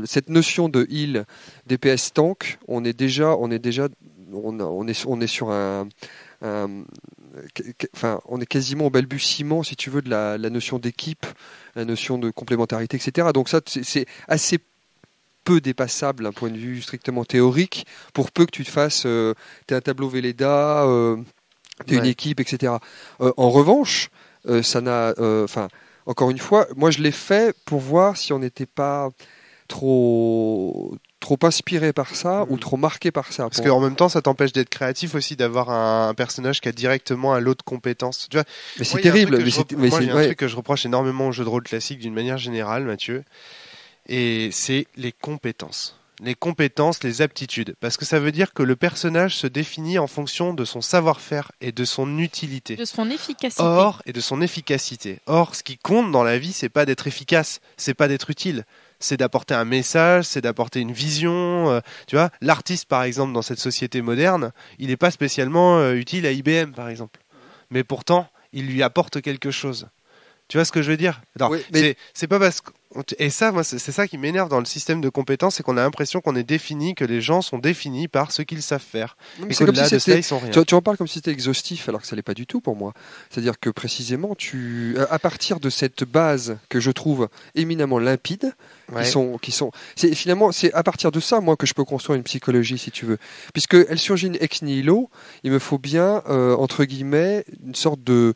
cette notion de heal, DPS, tank, on est sur on est quasiment au balbutiement, si tu veux, de la notion d'équipe, la notion de complémentarité, etc. Donc ça, c'est assez peu dépassable d'un point de vue strictement théorique, pour peu que tu te fasses, t'es un tableau Velleda, t'es une équipe, etc. En revanche, ça n'a, encore une fois, moi je l'ai fait pour voir si on n'était pas trop inspiré par ça ou trop marqué par ça. Parce qu'en même temps, ça t'empêche d'être créatif aussi, d'avoir un personnage qui a directement un lot de compétences. Tu vois, mais c'est terrible. Il y a un truc que je reproche énormément aux jeux de rôle classiques d'une manière générale, Mathieu, et c'est les compétences. Les compétences, les aptitudes. Parce que ça veut dire que le personnage se définit en fonction de son savoir-faire et de son utilité. De son efficacité. Or, ce qui compte dans la vie, c'est pas d'être efficace, c'est pas d'être utile. C'est d'apporter un message, c'est d'apporter une vision. Tu vois, l'artiste, par exemple, dans cette société moderne, il n'est pas spécialement utile à IBM, par exemple. Mais pourtant, il lui apporte quelque chose. Tu vois ce que je veux dire? Alors, oui, mais... c'est pas parce que... Et ça, moi, c'est ça qui m'énerve dans le système de compétences, c'est qu'on a l'impression qu'on est défini, que les gens sont définis par ce qu'ils savent faire. Mais c'est comme si de ça, ils sont rien. Tu en parles comme si c'était exhaustif, alors que ça l'est pas du tout pour moi. C'est-à-dire que précisément, à partir de cette base que je trouve éminemment limpide, c'est à partir de ça, moi, que je peux construire une psychologie, si tu veux. Puisque elle surgit ex nihilo, il me faut bien, entre guillemets, une sorte de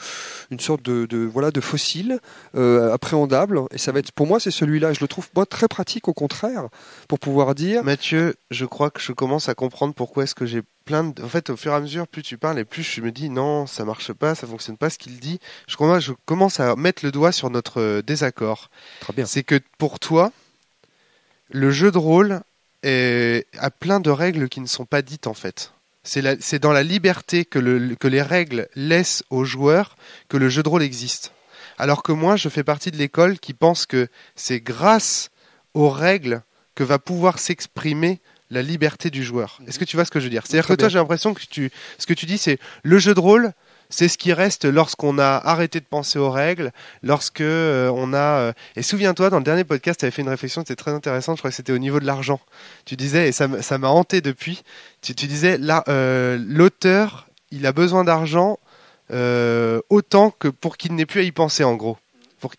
fossile appréhendable. Et ça va être, pour moi, c'est celui-là. Je le trouve moi très pratique, au contraire, pour pouvoir dire. Mathieu, je crois que je commence à comprendre pourquoi est-ce que j'ai plein de. En fait, au fur et à mesure, plus tu parles et plus je me dis non, ça marche pas, ça fonctionne pas ce qu'il dit. Je commence à mettre le doigt sur notre désaccord. Très bien. C'est que pour toi, le jeu de rôle a plein de règles qui ne sont pas dites en fait. C'est dans la liberté que les règles laissent aux joueurs que le jeu de rôle existe. Alors que moi, je fais partie de l'école qui pense que c'est grâce aux règles que va pouvoir s'exprimer la liberté du joueur. Est-ce que tu vois ce que je veux dire? C'est-à-dire que toi, j'ai l'impression que ce que tu dis, c'est le jeu de rôle, c'est ce qui reste lorsqu'on a arrêté de penser aux règles, lorsque on a... Et souviens-toi, dans le dernier podcast, tu avais fait une réflexion qui était très intéressante, je crois que c'était au niveau de l'argent. Tu disais, et ça m'a hanté depuis, tu disais, l'auteur, il a besoin d'argent autant que pour qu'il n'ait plus à y penser, en gros.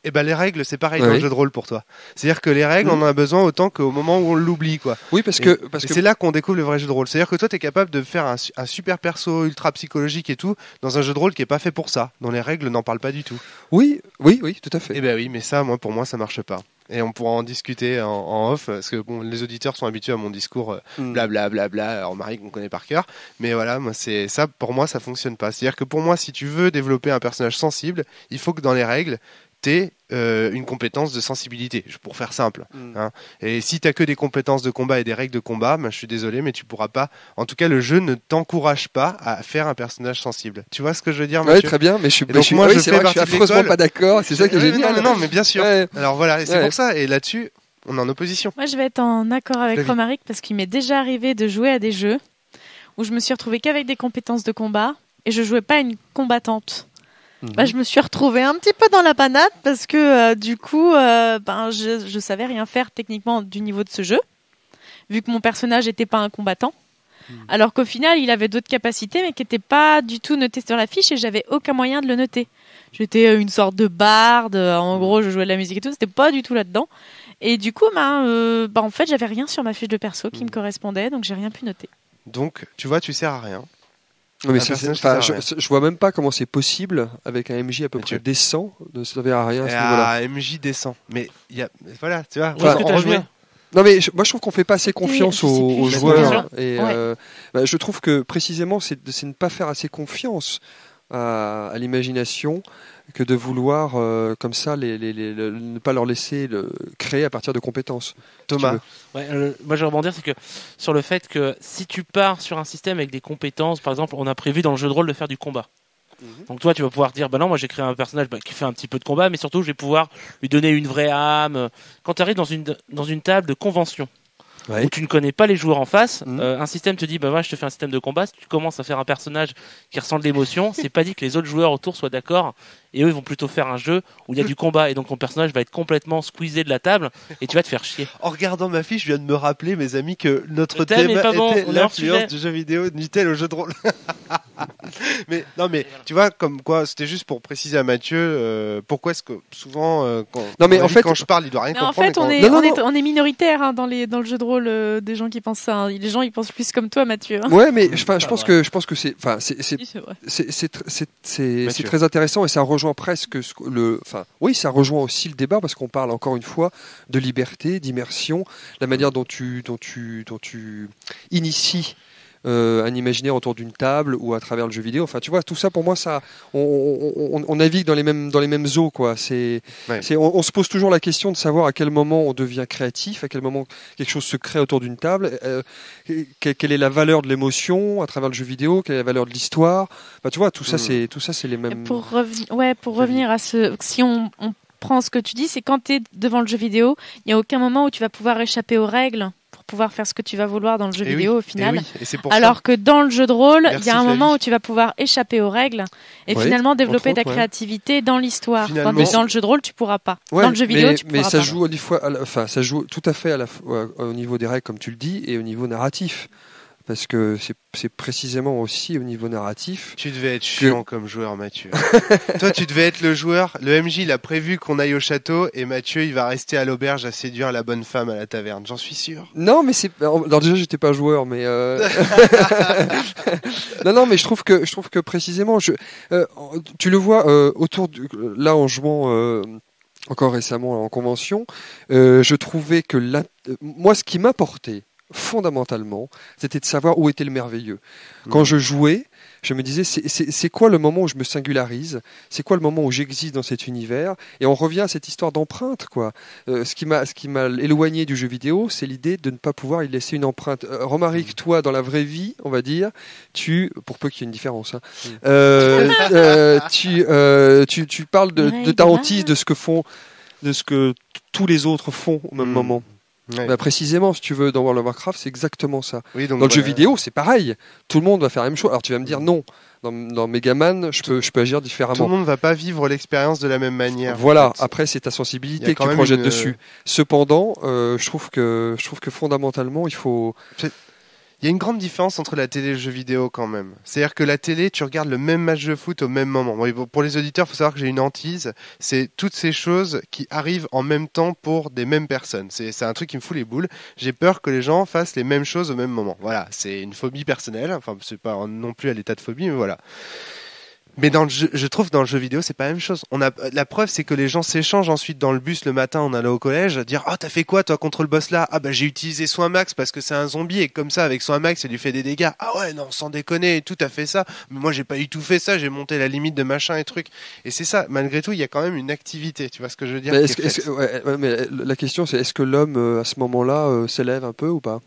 Les règles, c'est pareil dans le jeu de rôle pour toi. C'est-à-dire que les règles, on en a besoin autant qu'au moment où on l'oublie, quoi. Oui, parce que c'est là qu'on découvre le vrai jeu de rôle. C'est-à-dire que toi, tu es capable de faire un super perso ultra psychologique et tout dans un jeu de rôle qui est pas fait pour ça, dont les règles n'en parlent pas du tout. Oui, tout à fait. Eh ben oui, mais ça, pour moi, ça marche pas. Et on pourra en discuter en off, parce que bon, les auditeurs sont habitués à mon discours blablabla, en Marie qu'on connaît par cœur. Mais voilà, pour moi, ça fonctionne pas. C'est-à-dire que pour moi, si tu veux développer un personnage sensible, il faut que dans les règles, t'aies une compétence de sensibilité, pour faire simple. Hein. Et si t'as que des compétences de combat et des règles de combat, je suis désolé, mais tu pourras pas. En tout cas, le jeu ne t'encourage pas à faire un personnage sensible. Tu vois ce que je veux dire, Mathieu? Oui, très bien, mais je suis affreusement pas d'accord. C'est ça qui est génial. Non, mais bien sûr. Ouais. Alors voilà, c'est pour ça. Et là-dessus, on est en opposition. Moi, je vais être en accord avec Romaric parce qu'il m'est déjà arrivé de jouer à des jeux où je me suis retrouvée qu'avec des compétences de combat et je jouais pas une combattante. Je me suis retrouvée un petit peu dans la panade parce que du coup, je savais rien faire techniquement du niveau de ce jeu, vu que mon personnage n'était pas un combattant. Alors qu'au final, il avait d'autres capacités, mais qui n'étaient pas du tout notées sur la fiche et j'avais aucun moyen de le noter. J'étais une sorte de barde, en gros, je jouais de la musique et tout, c'était pas du tout là-dedans. Et du coup, en fait, j'avais rien sur ma fiche de perso qui me correspondait, donc j'ai rien pu noter. Donc, tu vois, tu sers à rien. Non, mais je vois même pas comment c'est possible avec un MJ à peu près décent de servir à rien à ce niveau-là. Un MJ décent, mais voilà, tu vois. Non, mais moi je trouve qu'on fait pas assez confiance aux joueurs et je trouve que précisément c'est ne pas faire assez confiance à l'imagination que de vouloir comme ça ne pas leur laisser créer à partir de compétences. Thomas. Moi je vais rebondir, c'est que sur le fait que si tu pars sur un système avec des compétences, par exemple on a prévu dans le jeu de rôle de faire du combat. Donc toi tu vas pouvoir dire non, moi j'ai créé un personnage qui fait un petit peu de combat, mais surtout je vais pouvoir lui donner une vraie âme. Quand tu arrives dans une table de convention où tu ne connais pas les joueurs en face. Un système te dit, bah moi je te fais un système de combat. Si tu commences à faire un personnage qui ressent de l'émotion, c'est pas dit que les autres joueurs autour soient d'accord. Et eux, ils vont plutôt faire un jeu où il y a du combat. Et donc ton personnage va être complètement squeezé de la table et tu vas te faire chier. En regardant ma fiche, je viens de me rappeler, mes amis, que notre thème était l'influence du jeu vidéo nu-t-elle au jeu de rôle. mais non, mais tu vois, comme quoi, c'était juste pour préciser à Mathieu pourquoi est-ce que souvent quand je parle, il doit rien comprendre. En fait, on est minoritaire dans le jeu de rôle des gens qui pensent ça. Les gens ils pensent plus comme toi, Mathieu. Ouais, mais je pense que c'est très intéressant et ça rejoint presque ça rejoint aussi le débat parce qu'on parle encore une fois de liberté, d'immersion, la manière dont tu inities un imaginaire autour d'une table ou à travers le jeu vidéo. Enfin, tu vois, tout ça pour moi, ça, on navigue dans les mêmes eaux, quoi. On se pose toujours la question de savoir à quel moment on devient créatif, à quel moment quelque chose se crée autour d'une table, quelle est la valeur de l'émotion à travers le jeu vidéo, quelle est la valeur de l'histoire. Enfin, tu vois, tout ça, c'est les mêmes. Pour revenir à si on prend ce que tu dis, c'est quand tu es devant le jeu vidéo, il n'y a aucun moment où tu vas pouvoir échapper aux règles pour pouvoir faire ce que tu vas vouloir dans le jeu vidéo au final. Alors que dans le jeu de rôle, il y a un moment où tu vas pouvoir échapper aux règles et finalement développer ta créativité dans l'histoire. Tandis que dans le jeu de rôle, tu pourras pas. Dans le jeu vidéo, tu pourras pas. Mais ça joue tout à fait au niveau des règles, comme tu le dis, et au niveau narratif. Parce que c'est précisément aussi au niveau narratif. Tu devais être chiant comme joueur, Mathieu. Toi, tu devais être le joueur. Le MJ, il a prévu qu'on aille au château et Mathieu, il va rester à l'auberge à séduire la bonne femme à la taverne. J'en suis sûr. Non, mais alors déjà, j'étais pas joueur, mais non, mais je trouve que précisément, tu le vois là en jouant. Encore récemment en convention, je trouvais que moi, ce qui m'apportait fondamentalement, c'était de savoir où était le merveilleux. Quand je jouais, je me disais, c'est quoi le moment où je me singularise? C'est quoi le moment où j'existe dans cet univers? Et on revient à cette histoire d'empreinte, quoi. Ce qui m'a éloigné du jeu vidéo, c'est l'idée de ne pas pouvoir y laisser une empreinte. Romaric, toi, dans la vraie vie, on va dire, pour peu qu'il y ait une différence, tu parles de ta hantise, de ce que tous les autres font au même moment. Ouais. Bah, précisément, si tu veux, dans World of Warcraft, c'est exactement ça. Oui, donc dans le jeu vidéo, c'est pareil. Tout le monde va faire la même chose. Alors tu vas me dire non. Dans Megaman, je peux agir différemment. Tout le monde ne va pas vivre l'expérience de la même manière. Voilà. En fait. Après, c'est ta sensibilité que tu projettes dessus. Cependant, je trouve que fondamentalement, il faut. Il y a une grande différence entre la télé et le jeu vidéo quand même. C'est-à-dire que la télé, tu regardes le même match de foot au même moment. Bon, pour les auditeurs, il faut savoir que j'ai une hantise. C'est toutes ces choses qui arrivent en même temps pour des mêmes personnes. C'est un truc qui me fout les boules. J'ai peur que les gens fassent les mêmes choses au même moment. Voilà, c'est une phobie personnelle. Enfin, c'est pas non plus à l'état de phobie, mais voilà. Mais je trouve dans le jeu vidéo, c'est pas la même chose. La preuve, c'est que les gens s'échangent ensuite dans le bus le matin en allant au collège, dire t'as fait quoi toi contre le boss là? Ah bah j'ai utilisé soin max parce que c'est un zombie et comme ça avec soin max ça lui fait des dégâts. Ah ouais non sans déconner, tout a fait ça. Mais moi j'ai pas du tout fait ça, j'ai monté la limite de machin et truc. Et c'est ça. Malgré tout, il y a quand même une activité. Tu vois ce que je veux dire? Mais la question c'est est-ce que l'homme à ce moment-là s'élève un peu ou pas?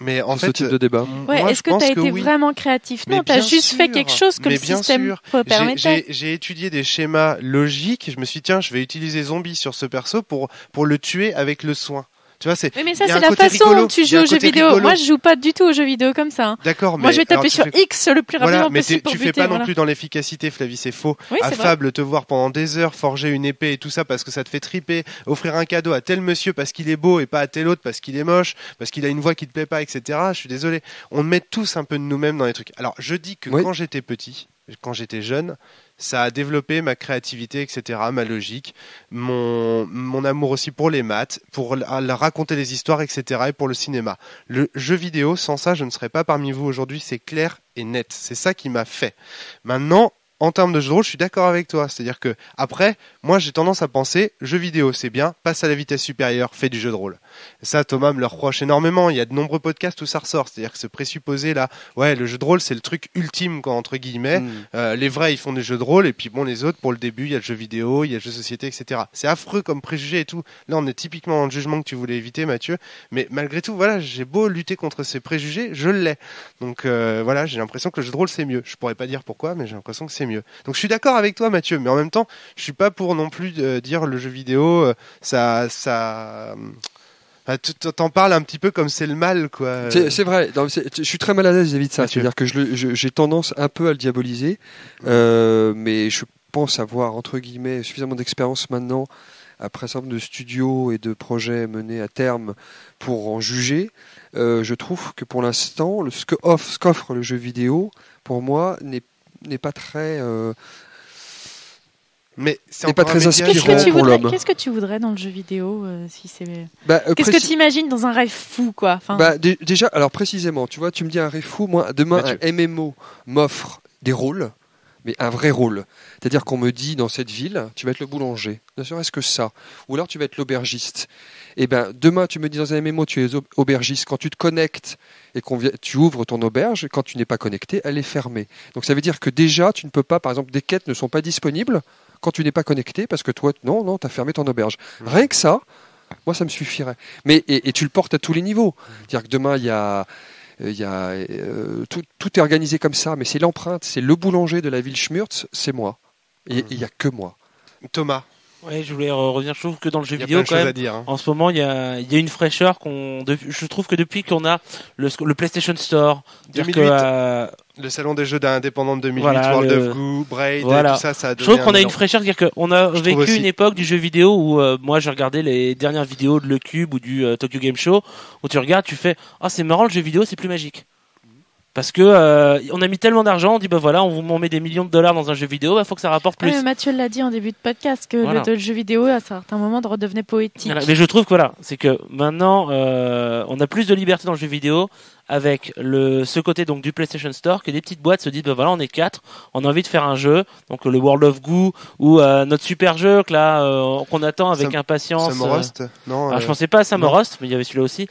Mais en fait, ce type de débat. Est-ce que tu as été vraiment créatif? Non, tu as juste fait quelque chose que le système permettait. J'ai étudié des schémas logiques. Je me suis dit, tiens, je vais utiliser zombie sur ce perso pour le tuer avec le soin. Tu vois, mais ça, c'est la façon dont tu joues aux jeux vidéo. Moi, je joue pas du tout aux jeux vidéo comme ça. D'accord, mais. Moi, je vais taper sur X le plus rapidement possible pour buter. Tu fais pas non plus dans l'efficacité, Flavie, c'est faux. Oui, affable, te voir pendant des heures forger une épée et tout ça parce que ça te fait triper, offrir un cadeau à tel monsieur parce qu'il est beau et pas à tel autre parce qu'il est moche, parce qu'il a une voix qui te plaît pas, etc. Je suis désolé. On met tous un peu de nous-mêmes dans les trucs. Alors, je dis que quand j'étais petit, quand j'étais jeune, ça a développé ma créativité, etc., ma logique, mon amour aussi pour les maths, pour raconter des histoires, etc., et pour le cinéma. Le jeu vidéo, sans ça, je ne serais pas parmi vous aujourd'hui, c'est clair et net. C'est ça qui m'a fait. Maintenant, en termes de jeu de rôle, je suis d'accord avec toi. C'est-à-dire que, après, moi, j'ai tendance à penser, jeu vidéo, c'est bien, passe à la vitesse supérieure, fais du jeu de rôle. Ça, Thomas me le reproche énormément. Il y a de nombreux podcasts où ça ressort. C'est-à-dire que ce présupposé là, le jeu de rôle, c'est le truc ultime, quoi, entre guillemets. Les vrais, ils font des jeux de rôle, et puis bon, les autres, pour le début, il y a le jeu vidéo, il y a le jeu de société, etc. C'est affreux comme préjugé et tout. Là, on est typiquement dans le jugement que tu voulais éviter, Mathieu. Mais malgré tout, voilà, j'ai beau lutter contre ces préjugés, je l'ai. Donc voilà, j'ai l'impression que le jeu de rôle, c'est mieux. Je pourrais pas dire pourquoi, mais j'ai l'impression que c'est mieux. Donc je suis d'accord avec toi, Mathieu, mais en même temps, je suis pas pour non plus dire le jeu vidéo, ça T'en parles un petit peu comme c'est le mal, quoi. C'est vrai. Je suis très mal à l'aise vis-à-vis de ça. C'est-à-dire que j'ai tendance un peu à le diaboliser, mais je pense avoir entre guillemets suffisamment d'expérience maintenant, après un certain nombre de studios et de projets menés à terme pour en juger. Je trouve que pour l'instant, ce qu'offre le jeu vidéo, pour moi, n'est pas très. Mais c'est pas très inspirant pour l'homme. Qu'est-ce que tu voudrais dans le jeu vidéo si c'est... Qu'est-ce que tu imagines dans un rêve fou, quoi? Déjà, alors précisément, tu vois, tu me dis un rêve fou. Moi, demain, un MMO m'offre des rôles, mais un vrai rôle. C'est-à-dire qu'on me dit, dans cette ville, tu vas être le boulanger, ne serait-ce que ça. Ou alors tu vas être l'aubergiste. Et demain, tu me dis dans un MMO, tu es aubergiste. Quand tu te connectes et tu ouvres ton auberge, quand tu n'es pas connecté, elle est fermée. Donc ça veut dire que déjà, tu ne peux pas, par exemple, des quêtes ne sont pas disponibles quand tu n'es pas connecté, parce que toi, non, tu as fermé ton auberge. Rien que ça, moi, ça me suffirait. Mais et tu le portes à tous les niveaux. C'est-à-dire que demain, tout est organisé comme ça, mais c'est l'empreinte, c'est le boulanger de la ville Schmurtz, c'est moi. Et il n'y a que moi. Thomas. Ouais, je voulais revenir. Je trouve que dans le jeu vidéo, quand même, en ce moment, il y a une fraîcheur je trouve que depuis qu'on a le PlayStation Store, 2008, le salon des jeux indépendants de 2008, World of Goo, Braid, tout ça a donné. Je trouve qu'on a une fraîcheur, c'est-à-dire qu'on a vécu une époque du jeu vidéo où moi, je regardais les dernières vidéos de Le Cube ou du Tokyo Game Show, où tu regardes, tu fais, c'est marrant, le jeu vidéo, c'est plus magique. Parce que on a mis tellement d'argent, on dit on vous met des millions de dollars dans un jeu vidéo, faut que ça rapporte plus. Mathieu l'a dit en début de podcast que le jeu vidéo à certains moments redevenait poétique. Mais je trouve que c'est que maintenant on a plus de liberté dans le jeu vidéo avec ce côté donc du PlayStation Store, que des petites boîtes se disent on est 4, on a envie de faire un jeu, donc le World of Goo ou notre super jeu qu'on attend avec impatience. Samorost, non. Je pensais pas à Samorost, mais il y avait celui-là aussi.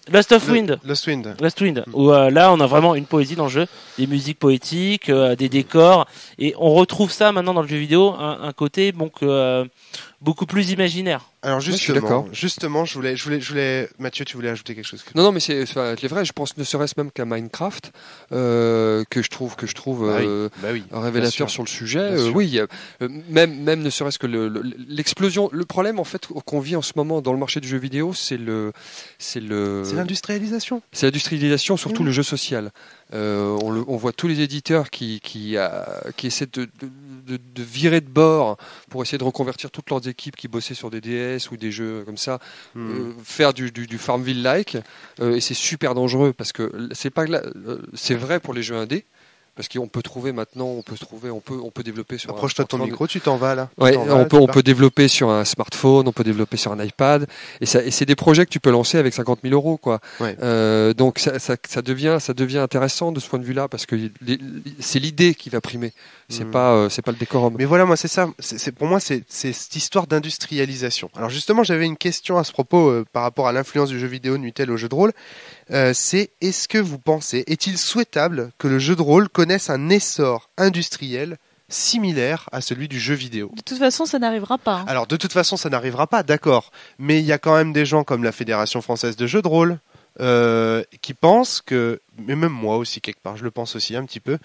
Lost Wind. Lost Wind. Où là on a vraiment une poésie dans le jeu, des musiques poétiques, des décors, et on retrouve ça maintenant dans le jeu vidéo, un côté beaucoup plus imaginaire. Alors justement, je voulais, Mathieu, tu voulais ajouter quelque chose? Non, mais c'est vrai. Je pense ne serait-ce même qu'à Minecraft, que je trouve révélateur sur le sujet. Même ne serait-ce que l'explosion. Le problème en fait qu'on vit en ce moment dans le marché du jeu vidéo, c'est l'industrialisation. C'est l'industrialisation, surtout le jeu social. On voit tous les éditeurs qui essaient de virer de bord pour essayer de reconvertir toutes leurs équipes qui bossaient sur des DS ou des jeux comme ça, faire du Farmville-like, et c'est super dangereux parce que c'est vrai pour les jeux indés. Parce qu'on peut trouver maintenant, on peut développer sur. Approche-toi de ton micro, tu t'en vas là. Ouais, on peut développer sur un smartphone, on peut développer sur un iPad, et c'est des projets que tu peux lancer avec 50 000 euros, quoi. Ouais. Donc ça devient intéressant de ce point de vue-là, parce que c'est l'idée qui va primer, c'est pas le décorum. Mais voilà, moi c'est ça. Pour moi c'est cette histoire d'industrialisation. Alors justement, j'avais une question à ce propos par rapport à l'influence du jeu vidéo Nutel au jeu de rôle. Est-ce que vous pensez, est-il souhaitable que le jeu de rôle connaisse un essor industriel similaire à celui du jeu vidéo? De toute façon, ça n'arrivera pas. Alors, de toute façon, ça n'arrivera pas, d'accord. Mais il y a quand même des gens comme la Fédération française de jeux de rôle qui pensent que, mais même moi aussi quelque part, je le pense aussi un petit peu,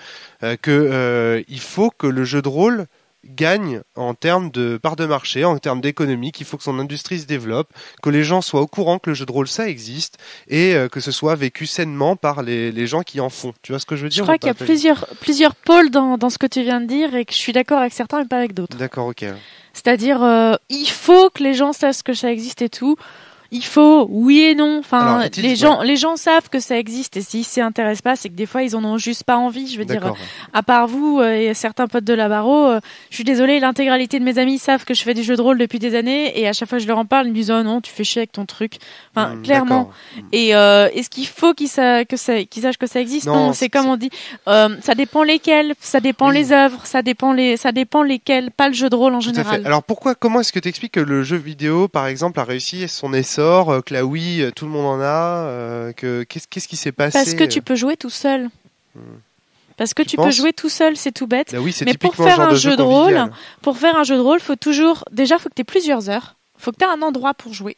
il faut que le jeu de rôle gagne en termes de part de marché, en termes d'économie, qu'il faut que son industrie se développe, que les gens soient au courant que le jeu de rôle ça existe, et que ce soit vécu sainement par les gens qui en font. Tu vois ce que je veux dire? Je crois qu'il y a plusieurs pôles dans ce que tu viens de dire, et que je suis d'accord avec certains et pas avec d'autres. D'accord, ok. C'est-à-dire, il faut que les gens sachent que ça existe et tout. Il faut, oui et non. Enfin, alors, les gens savent que ça existe, et s'ils s'y intéressent pas, c'est que des fois ils en ont juste pas envie. Je veux dire, à part vous et certains potes de la Barreau, je suis désolée, l'intégralité de mes amis savent que je fais du jeu de rôle depuis des années, et à chaque fois que je leur en parle, ils me disent oh non, tu fais chier avec ton truc. Enfin, clairement. Et est-ce qu'il faut qu'ils sachent que ça existe? Non, c'est comme on dit. Ça dépend lesquels, ça dépend les œuvres, ça dépend lesquels, pas le jeu de rôle en général. Fait. Alors comment est-ce que tu expliques que le jeu vidéo, par exemple, a réussi son essor? Que la Wii, tout le monde en a, qu'est-ce qui s'est passé? Parce que tu peux jouer tout seul. Parce que tu peux jouer tout seul, c'est tout bête. Oui, mais pour faire un jeu de rôle, faut que tu aies plusieurs heures. Faut que tu aies un endroit pour jouer.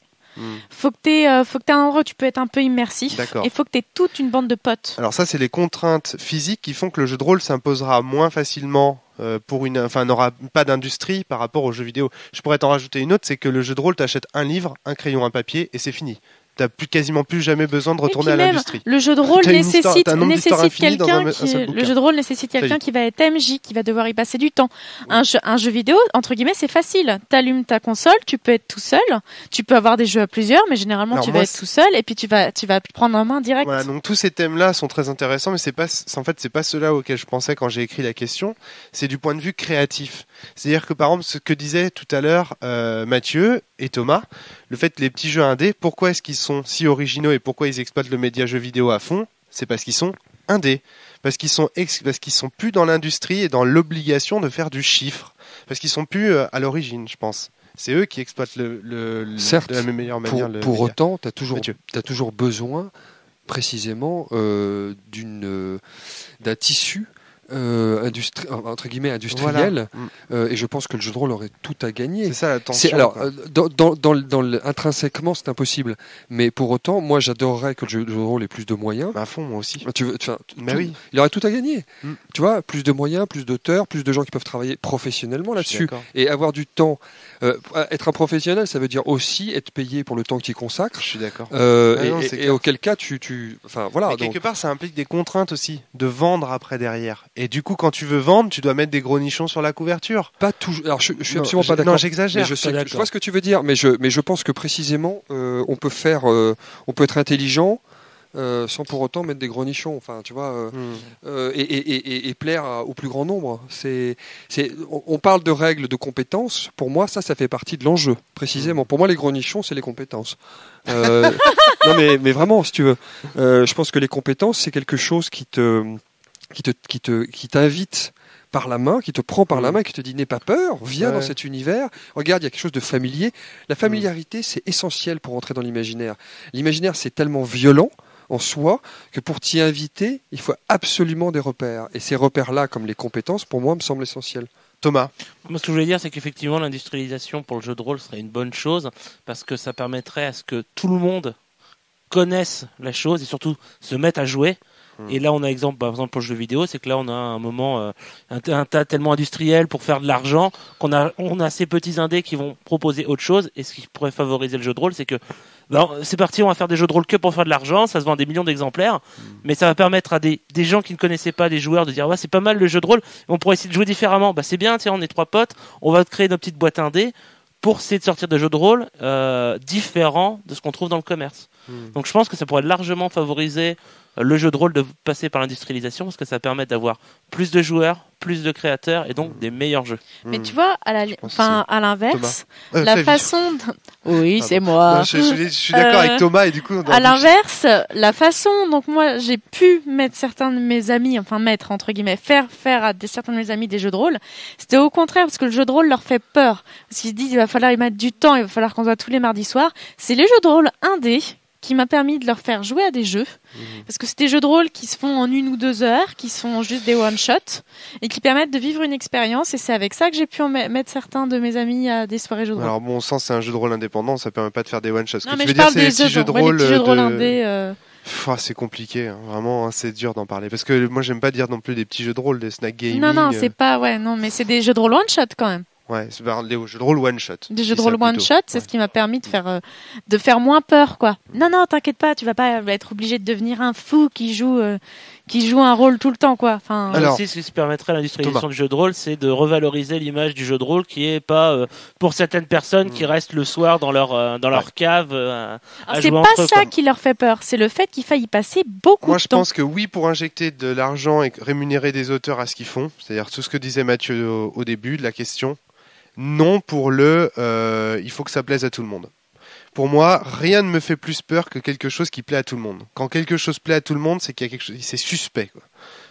Faut que tu aies un endroit où tu peux être un peu immersif. Et faut que tu aies toute une bande de potes. Alors ça, c'est les contraintes physiques qui font que le jeu de rôle s'imposera moins facilement n'aura pas d'industrie par rapport aux jeux vidéo. Je pourrais t'en rajouter une autre, c'est que le jeu de rôle, t'achètes un livre, un crayon, un papier et c'est fini. T'as quasiment plus jamais besoin de retourner à l'industrie. Le jeu de rôle nécessite quelqu'un qui va être MJ, qui va devoir y passer du temps. Oui. Un jeu vidéo, entre guillemets, c'est facile. T'allumes ta console, tu peux être tout seul, tu peux avoir des jeux à plusieurs, mais généralement tu vas être tout seul et puis tu vas prendre en main direct. Voilà, donc tous ces thèmes-là sont très intéressants, mais c'est pas ceux-là auxquels je pensais quand j'ai écrit la question. C'est du point de vue créatif. C'est-à-dire que par exemple, ce que disaient tout à l'heure Mathieu et Thomas, le fait que les petits jeux indés, pourquoi est-ce qu'ils sont si originaux et pourquoi ils exploitent le média jeu vidéo à fond? C'est parce qu'ils sont indés, parce qu'ils sont plus dans l'industrie et dans l'obligation de faire du chiffre, parce qu'ils sont plus à l'origine, je pense. C'est eux qui exploitent Certes, de la meilleure manière. Pour autant, tu as toujours besoin précisément d'un tissu entre guillemets industriel, voilà. Et je pense que le jeu de rôle aurait tout à gagner. C'est ça la tension. Alors intrinsèquement c'est impossible, mais pour autant moi j'adorerais que le jeu de rôle ait plus de moyens. À fond, moi aussi. Oui. Il aurait tout à gagner. Tu vois, plus de moyens, plus d'auteurs, plus de gens qui peuvent travailler professionnellement là-dessus et avoir du temps. Être un professionnel, ça veut dire aussi être payé pour le temps que tu y consacres. Je suis d'accord. Et auquel cas voilà. Mais quelque part ça implique des contraintes aussi de vendre après derrière. Et du coup, quand tu veux vendre, tu dois mettre des gros nichons sur la couverture. Pas toujours. Alors, je suis absolument pas d'accord. Non, j'exagère. Je vois ce que tu veux dire, mais je pense que précisément, on peut être intelligent sans pour autant mettre des gros nichons. Enfin, tu vois, et plaire au plus grand nombre. On parle de règles, de compétences. Pour moi, ça fait partie de l'enjeu. Précisément. Pour moi, les gros nichons, c'est les compétences. Non, mais vraiment, si tu veux, je pense que les compétences, c'est quelque chose qui t'invite par la main, qui te prend par la main, qui te dit n'aie pas peur, viens dans cet univers, regarde, il y a quelque chose de familier. La familiarité, c'est essentiel pour entrer dans l'imaginaire. L'imaginaire, c'est tellement violent en soi que pour t'y inviter, il faut absolument des repères. Et ces repères-là, comme les compétences, pour moi, me semblent essentiels. Thomas. Moi, ce que je voulais dire, c'est qu'effectivement, l'industrialisation pour le jeu de rôle serait une bonne chose parce que ça permettrait à ce que tout le monde connaisse la chose et surtout se mette à jouer. Et là, on a par exemple pour le jeu vidéo, c'est que là, on a un moment, un tas tellement industriel pour faire de l'argent qu'on a ces petits indés qui vont proposer autre chose. Et ce qui pourrait favoriser le jeu de rôle, c'est que c'est parti, on va faire des jeux de rôle que pour faire de l'argent, ça se vend des millions d'exemplaires, mais ça va permettre à des gens qui ne connaissaient pas les joueurs de dire c'est pas mal le jeu de rôle, on pourrait essayer de jouer différemment. C'est bien, tiens, on est 3 potes, on va créer nos petites boîtes indés pour essayer de sortir des jeux de rôle différents de ce qu'on trouve dans le commerce. Donc je pense que ça pourrait largement favoriser le jeu de rôle de passer par l'industrialisation parce que ça permet d'avoir plus de joueurs, plus de créateurs et donc des meilleurs jeux. Mais tu vois, à l'inverse, la façon... Oui, c'est moi. Non, je suis d'accord avec Thomas et du coup... À l'inverse, la façon dont moi j'ai pu mettre certains de mes amis, mettre entre guillemets, faire à certains de mes amis des jeux de rôle, c'était au contraire parce que le jeu de rôle leur fait peur. Parce qu'ils se disent il va falloir y mettre du temps, il va falloir qu'on se voit tous les mardis soirs. C'est les jeux de rôle indés qui m'a permis de leur faire jouer à des jeux. Parce que c'est des jeux de rôle qui se font en 1 ou 2 heures, qui sont juste des one-shots, et qui permettent de vivre une expérience, et c'est avec ça que j'ai pu mettre certains de mes amis à des soirées jeux de rôle. Alors bon sang, c'est un jeu de rôle indépendant, ça permet pas de faire des one-shots. Ce que tu veux dire, c'est les petits jeux de rôle... Les petits jeux de rôle indés... c'est compliqué, hein. Vraiment, c'est dur d'en parler. Parce que moi, j'aime pas dire non plus des petits jeux de rôle, des snack gaming... Non, c'est pas... mais c'est des jeux de rôle one-shot quand même. Ouais, c'est des jeux de rôle one shot. Des jeux de rôle one shot, c'est ce qui m'a permis de faire moins peur, quoi. Non, t'inquiète pas, tu vas pas être obligé de devenir un fou qui joue un rôle tout le temps, quoi. Alors, aussi, ce qui permettrait à l'industrialisation du jeu de rôle, c'est de revaloriser l'image du jeu de rôle qui est pas pour certaines personnes qui restent le soir dans leur cave à jouer entre eux. C'est pas ça qui leur fait peur, c'est le fait qu'il faille y passer beaucoup de temps. Moi, je pense que oui, pour injecter de l'argent et rémunérer des auteurs à ce qu'ils font, c'est-à-dire tout ce que disait Mathieu au début de la question. Non pour il faut que ça plaise à tout le monde. Pour moi, rien ne me fait plus peur que quelque chose qui plaît à tout le monde. Quand quelque chose plaît à tout le monde, c'est qu'il y a quelque chose, c'est suspect, quoi.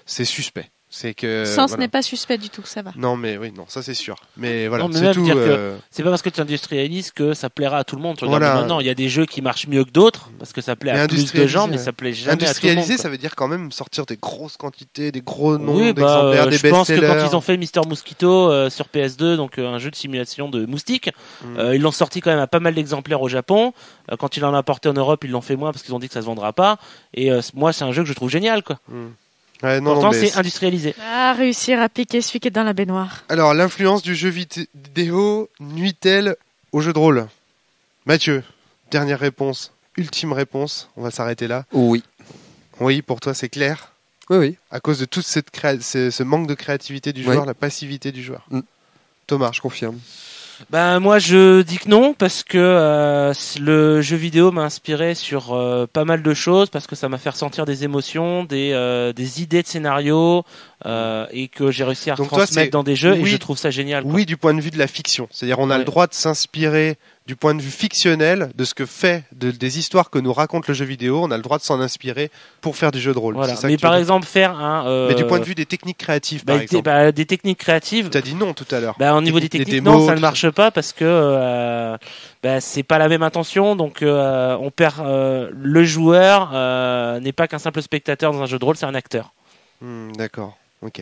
C'est suspect. C'est que ce n'est pas suspect du tout, ça va. Non, mais oui, non, ça c'est sûr. Mais voilà, c'est tout. C'est pas parce que tu industrialises que ça plaira à tout le monde. Maintenant, il y a des jeux qui marchent mieux que d'autres parce que ça plaît à plus de gens, mais ça plaît jamais à tout le monde. Industrialiser, ça veut dire quand même sortir des grosses quantités, des gros nombres d'exemplaires, des best-sellers. Je pense que quand ils ont fait Mister Mosquito sur PS2, donc un jeu de simulation de moustiques, ils l'ont sorti quand même à pas mal d'exemplaires au Japon. Quand il en a apporté en Europe, ils l'ont fait moins parce qu'ils ont dit que ça se vendra pas. Et moi, c'est un jeu que je trouve génial, quoi. Ouais, pourtant, c'est industrialisé. Réussir à piquer celui qui est dans la baignoire. Alors, l'influence du jeu vidéo nuit-elle au jeu de rôle? Mathieu, dernière réponse, ultime réponse, on va s'arrêter là. Oui. Oui, pour toi, c'est clair? Oui. À cause de toute ce manque de créativité du joueur, la passivité du joueur. Thomas, je confirme. Ben moi je dis que non parce que le jeu vidéo m'a inspiré sur pas mal de choses parce que ça m'a fait ressentir des émotions, des idées de scénario et que j'ai réussi à retransmettre dans des jeux et je trouve ça génial. Oui, du point de vue de la fiction, c'est-à-dire on a le droit de s'inspirer du point de vue fictionnel de ce que fait des histoires que nous raconte le jeu vidéo, on a le droit de s'en inspirer pour faire du jeu de rôle. Voilà. Mais par exemple faire mais du point de vue des techniques créatives, par exemple. Des techniques créatives. Tu as dit non tout à l'heure. Au niveau des techniques, non, ça ne marche pas parce que c'est pas la même intention, donc on perd. Le joueur n'est pas qu'un simple spectateur dans un jeu de rôle, c'est un acteur. D'accord. Ok.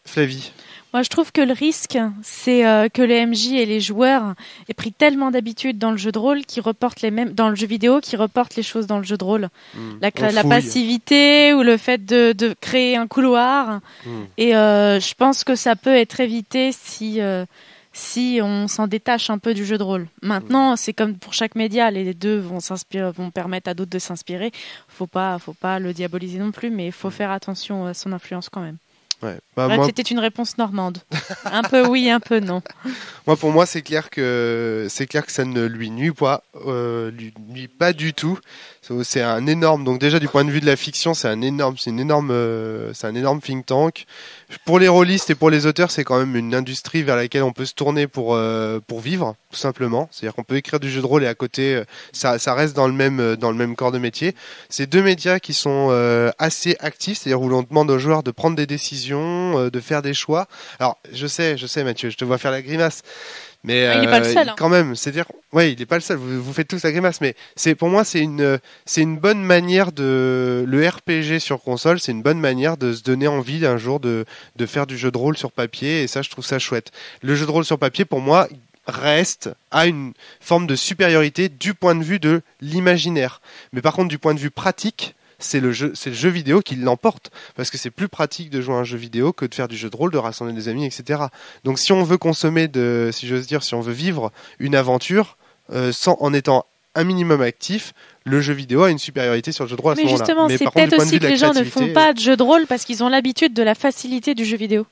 Flavie. Moi, je trouve que le risque, c'est que les MJ et les joueurs aient pris tellement d'habitude dans le jeu de rôle qu'ils reportent dans le jeu vidéo, qu'ils reportent les choses dans le jeu de rôle. La passivité ou le fait de créer un couloir. Et je pense que ça peut être évité si on s'en détache un peu du jeu de rôle. Maintenant, c'est comme pour chaque média, les deux vont permettre à d'autres de s'inspirer. Faut pas le diaboliser non plus, mais il faut faire attention à son influence quand même. Ouais. C'était une réponse normande. Un peu oui, un peu non. Pour moi, c'est clair que ça ne lui nuit pas, nuit pas du tout. C'est un énorme. Donc déjà du point de vue de la fiction, c'est un énorme think tank. Pour les rôlistes et pour les auteurs, c'est quand même une industrie vers laquelle on peut se tourner pour vivre, tout simplement. C'est-à-dire qu'on peut écrire du jeu de rôle et à côté, ça reste dans le même corps de métier. C'est deux médias qui sont assez actifs, c'est-à-dire où l'on demande aux joueurs de prendre des décisions, de faire des choix. Alors, je sais, Mathieu, je te vois faire la grimace. Mais il n'est pas le seul. Quand même, c'est-à-dire, il n'est pas le seul. Vous faites tous la grimace, mais pour moi, c'est une bonne manière le RPG sur console, c'est une bonne manière de se donner envie un jour de faire du jeu de rôle sur papier, et ça, je trouve ça chouette. Le jeu de rôle sur papier, pour moi, a une forme de supériorité du point de vue de l'imaginaire. Mais par contre, du point de vue pratique, c'est le jeu vidéo qui l'emporte, parce que c'est plus pratique de jouer à un jeu vidéo que de faire du jeu de rôle, de rassembler des amis, etc. Donc si on veut consommer si j'ose dire, si on veut vivre une aventure en étant un minimum actif, le jeu vidéo a une supériorité sur le jeu de rôle à ce moment-là. Mais justement, c'est peut-être aussi que les gens ne font pas de jeu de rôle parce qu'ils ont l'habitude de la facilité du jeu vidéo.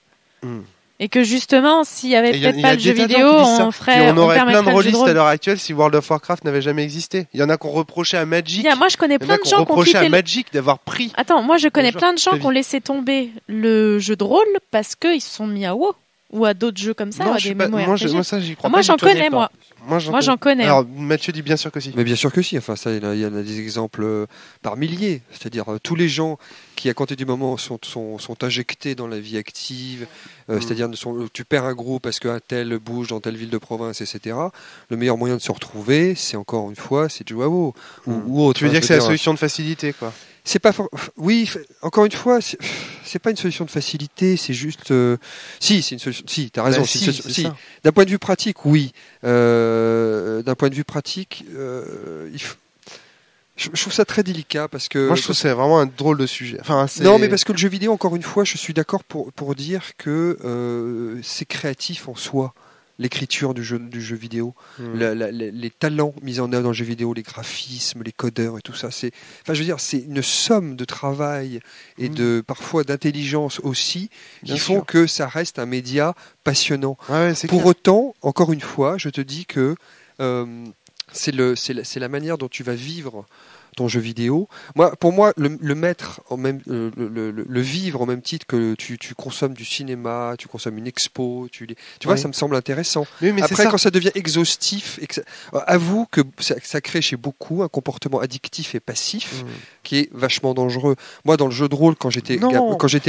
Et que justement, s'il n'y avait peut-être pas le jeu vidéo, on aurait plein de rôlistes à l'heure actuelle si World of Warcraft n'avait jamais existé. Il y en a qui ont reproché à Magic. Moi, je connais plein de gens qui ont reproché à Magic d'avoir pris. Attends, moi, je connais plein de gens qui ont laissé tomber le jeu de rôle parce qu'ils se sont mis à WoW ou à d'autres jeux comme ça. Moi, ça, j'y crois pas. Moi, j'en connais, moi. Moi, j'en connais. Alors, Mathieu dit bien sûr que si. Mais bien sûr que si. Enfin, ça, il y en a des exemples par milliers. C'est-à-dire tous les gens qui, à compter du moment, sont injectés dans la vie active. C'est-à-dire, tu perds un groupe parce qu'un tel bouge dans telle ville de province, etc. Le meilleur moyen de se retrouver, c'est encore une fois, c'est de jouer à WoW ou autre. Tu veux dire que c'est la solution de facilité, quoi. C'est pas oui, encore une fois, c'est pas une solution de facilité, c'est juste si, c'est une solution. Si, t'as raison. Si. D'un point de vue pratique, oui. D'un point de vue pratique, je trouve ça très délicat parce que. Moi, je trouve que c'est vraiment un drôle de sujet. Non, mais parce que le jeu vidéo, encore une fois, je suis d'accord pour dire que c'est créatif en soi. L'écriture du jeu vidéo, les talents mis en œuvre dans le jeu vidéo, les graphismes, les codeurs et tout ça, c'est une somme de travail et parfois d'intelligence aussi qui font que ça reste un média passionnant. Pour autant, encore une fois, je te dis que c'est la manière dont tu vas vivre ton jeu vidéo. Pour moi, le mettre le vivre au même titre que tu consommes du cinéma, tu consommes une expo, tu vois, ça me semble intéressant. Mais après, quand ça devient exhaustif, avoue que ça crée chez beaucoup un comportement addictif et passif qui est vachement dangereux. Moi, dans le jeu de rôle, quand j'étais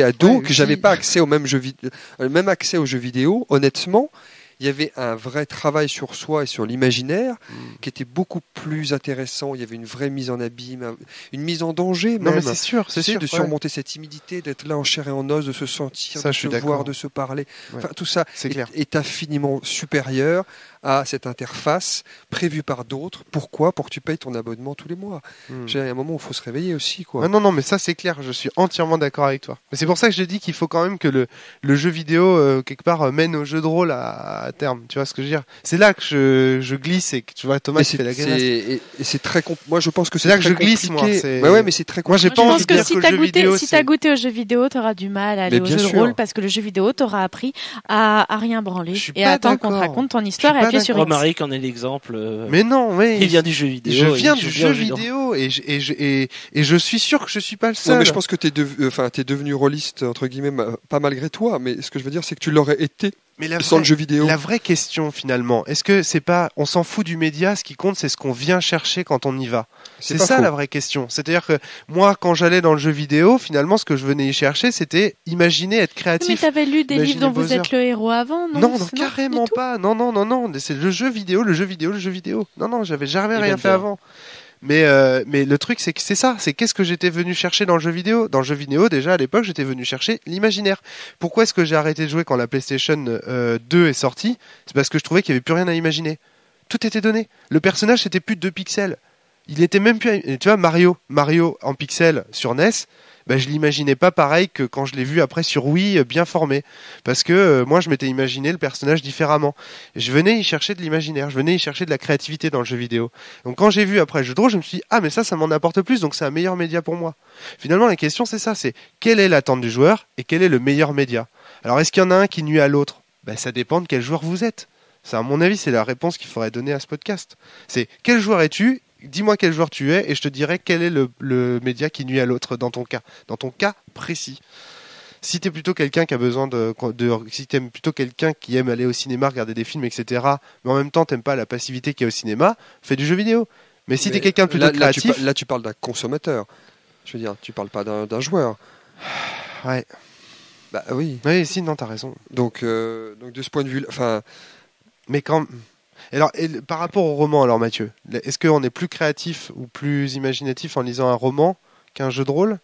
ado, que j'avais pas accès au même accès aux jeux vidéo, honnêtement. Il y avait un vrai travail sur soi et sur l'imaginaire qui était beaucoup plus intéressant. Il y avait une vraie mise en abîme, une mise en danger même. Non, mais c'est sûr, de surmonter cette timidité, d'être là en chair et en os, de se sentir, de se voir, de se parler. Enfin, tout ça est infiniment supérieur à cette interface prévue par d'autres. Pourquoi ? Pour que tu payes ton abonnement tous les mois. Il y a un moment où il faut se réveiller aussi, quoi. Non, mais ça c'est clair, je suis entièrement d'accord avec toi. Mais c'est pour ça que je dis qu'il faut quand même que le jeu vidéo, quelque part, mène au jeu de rôle à terme. Tu vois ce que je veux dire ? C'est là que je glisse et que tu vois Thomas qui fait la grimace. Et c'est très moi je pense que c'est là que je glisse, moi. Ouais, mais c'est très compliqué. Moi j'ai pas envie de dire que si t'as goûté au jeu vidéo, t'auras du mal à aller au jeu de rôle parce que le jeu vidéo t'aura appris à rien branler et à attendre qu'on te raconte ton histoire et appuyer sur X. Romaric en est l'exemple. Mais non, mais il vient du jeu vidéo. Je viens du jeu vidéo et je suis sûr que je suis pas le seul. Non, mais je pense que t'es devenu rôliste entre guillemets, pas malgré toi, mais ce que je veux dire c'est que tu l'aurais été. Mais sans le jeu vidéo. La vraie question finalement, est-ce que c'est pas, on s'en fout du média, ce qui compte c'est ce qu'on vient chercher quand on y va. C'est ça la vraie question. C'est-à-dire que moi quand j'allais dans le jeu vidéo, finalement ce que je venais y chercher c'était imaginer, être créatif. Mais t'avais lu des livres dont vous êtes le héros avant, non? Non, carrément pas. Non. C'est le jeu vidéo. Non, j'avais jamais rien fait avant. Mais le truc c'est que c'est ça, c'est qu'est-ce que j'étais venu chercher dans le jeu vidéo. Dans le jeu vidéo déjà à l'époque j'étais venu chercher l'imaginaire. Pourquoi est-ce que j'ai arrêté de jouer quand la PlayStation 2 est sortie? C'est parce que je trouvais qu'il n'y avait plus rien à imaginer. Tout était donné. Le personnage c'était plus de 2 pixels. Il était même plus... Tu vois Mario en pixels sur NES, je l'imaginais pas pareil que quand je l'ai vu après sur Wii bien formé. Parce que moi je m'étais imaginé le personnage différemment. Je venais y chercher de l'imaginaire, je venais y chercher de la créativité dans le jeu vidéo. Donc quand j'ai vu après le jeu de rôle, je me suis dit mais ça m'en apporte plus, donc c'est un meilleur média pour moi. Finalement la question c'est ça, c'est quelle est l'attente du joueur et quel est le meilleur média. Alors est-ce qu'il y en a un qui nuit à l'autre? Ça dépend de quel joueur vous êtes. Ça, à mon avis, c'est la réponse qu'il faudrait donner à ce podcast. C'est quel joueur es-tu? Dis-moi quel joueur tu es et je te dirai quel est le média qui nuit à l'autre dans ton cas précis. Si t'es plutôt quelqu'un qui a besoin si t'aimes plutôt quelqu'un qui aime aller au cinéma, regarder des films, etc., mais en même temps t'aimes pas la passivité qu'il y a au cinéma, fais du jeu vidéo. Mais si t'es quelqu'un de plutôt créatif... Là tu parles d'un consommateur. Je veux dire, tu parles pas d'un joueur. Ouais. Oui. Oui, si, non, t'as raison. Donc de ce point de vue... Mais quand... Alors, par rapport au roman, alors Mathieu, est-ce qu'on est plus créatif ou plus imaginatif en lisant un roman qu'un jeu de rôle?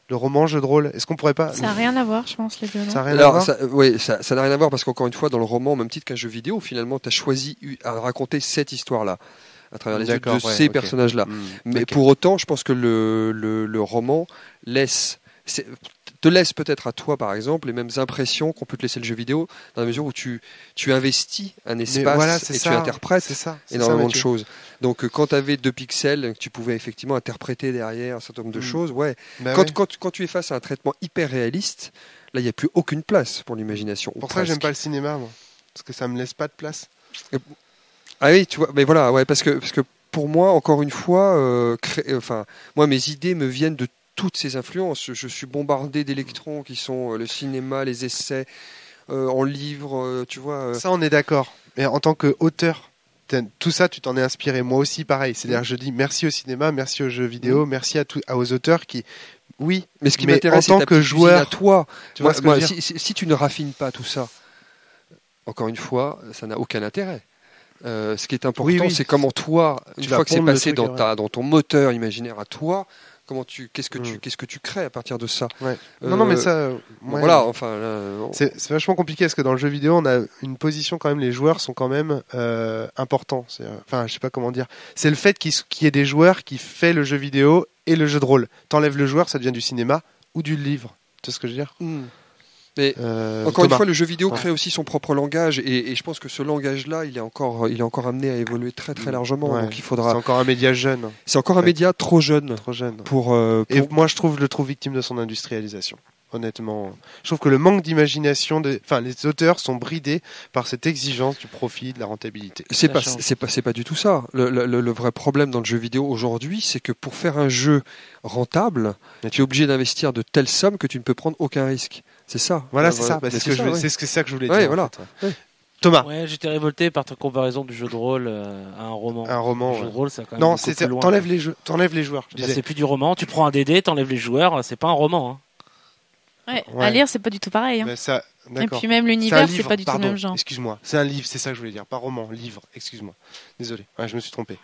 Le roman, jeu de rôle, est-ce qu'on pourrait pas... Ça n'a rien à voir, je pense, les deux. Ça n'a rien à voir. Ça n'a rien à voir parce qu'encore une fois, dans le roman, au même titre qu'un jeu vidéo, finalement, tu as choisi à raconter cette histoire-là à travers les yeux de ces personnages-là. Mais pour autant, je pense que le roman te laisse peut-être à toi, par exemple, les mêmes impressions qu'on peut te laisser le jeu vidéo, dans la mesure où tu investis un espace tu interprètes énormément de choses. Donc, quand tu avais 2 pixels, tu pouvais effectivement interpréter derrière un certain nombre de choses. Quand tu es face à un traitement hyper réaliste, là, il n'y a plus aucune place pour l'imagination. Pour ça, j'aime pas le cinéma, moi. Parce que ça me laisse pas de place. Ah oui, tu vois, mais voilà, parce que pour moi, encore une fois, moi, mes idées me viennent de toutes ces influences. Je suis bombardé d'électrons qui sont le cinéma, les essais en livres, tu vois. Ça, on est d'accord. Mais en tant qu'auteur, tout ça, tu t'en es inspiré. Moi aussi, pareil. C'est-à-dire, je dis merci au cinéma, merci aux jeux vidéo, merci aux auteurs qui... Oui, mais ce qui m'intéresse, en tant que joueur, à toi. Tu vois si tu ne raffines pas tout ça, encore une fois, ça n'a aucun intérêt. Ce qui est important, c'est comment toi, une fois que c'est passé dans ton moteur imaginaire à toi, qu'est-ce que tu crées à partir de ça. Non, mais ça... voilà, enfin... C'est vachement compliqué, parce que dans le jeu vidéo, on a une position quand même, les joueurs sont quand même importants. Enfin, je sais pas comment dire. C'est le fait qu'il y ait des joueurs qui fait le jeu vidéo et le jeu de rôle. T'enlèves le joueur, ça devient du cinéma ou du livre. Tu sais ce que je veux dire? Mais encore une fois, le jeu vidéo crée aussi son propre langage et je pense que ce langage-là, il est encore amené à évoluer très très largement. Donc il faudra. C'est encore un média jeune. C'est encore un média trop jeune. Et moi, je le trouve victime de son industrialisation. Honnêtement, je trouve que le manque d'imagination, les auteurs sont bridés par cette exigence du profit, de la rentabilité. C'est pas du tout ça. Le vrai problème dans le jeu vidéo aujourd'hui, c'est que pour faire un jeu rentable, tu es obligé d'investir de telles sommes que tu ne peux prendre aucun risque. C'est ça. Voilà, c'est ça. C'est ça que je voulais dire. Voilà. Thomas. Ouais, j'étais révolté par ta comparaison du jeu de rôle à un roman. Le jeu de rôle, c'est quand même non, t'enlèves les joueurs. C'est plus du roman. Tu prends un DD, t'enlèves les joueurs. C'est pas un roman. Hein. Ouais, à lire, c'est pas du tout pareil. Hein. Et puis même l'univers, c'est pas du tout le même genre. Excuse-moi, c'est un livre, c'est ça que je voulais dire, pas roman, livre, excuse-moi. Désolé, je me suis trompé.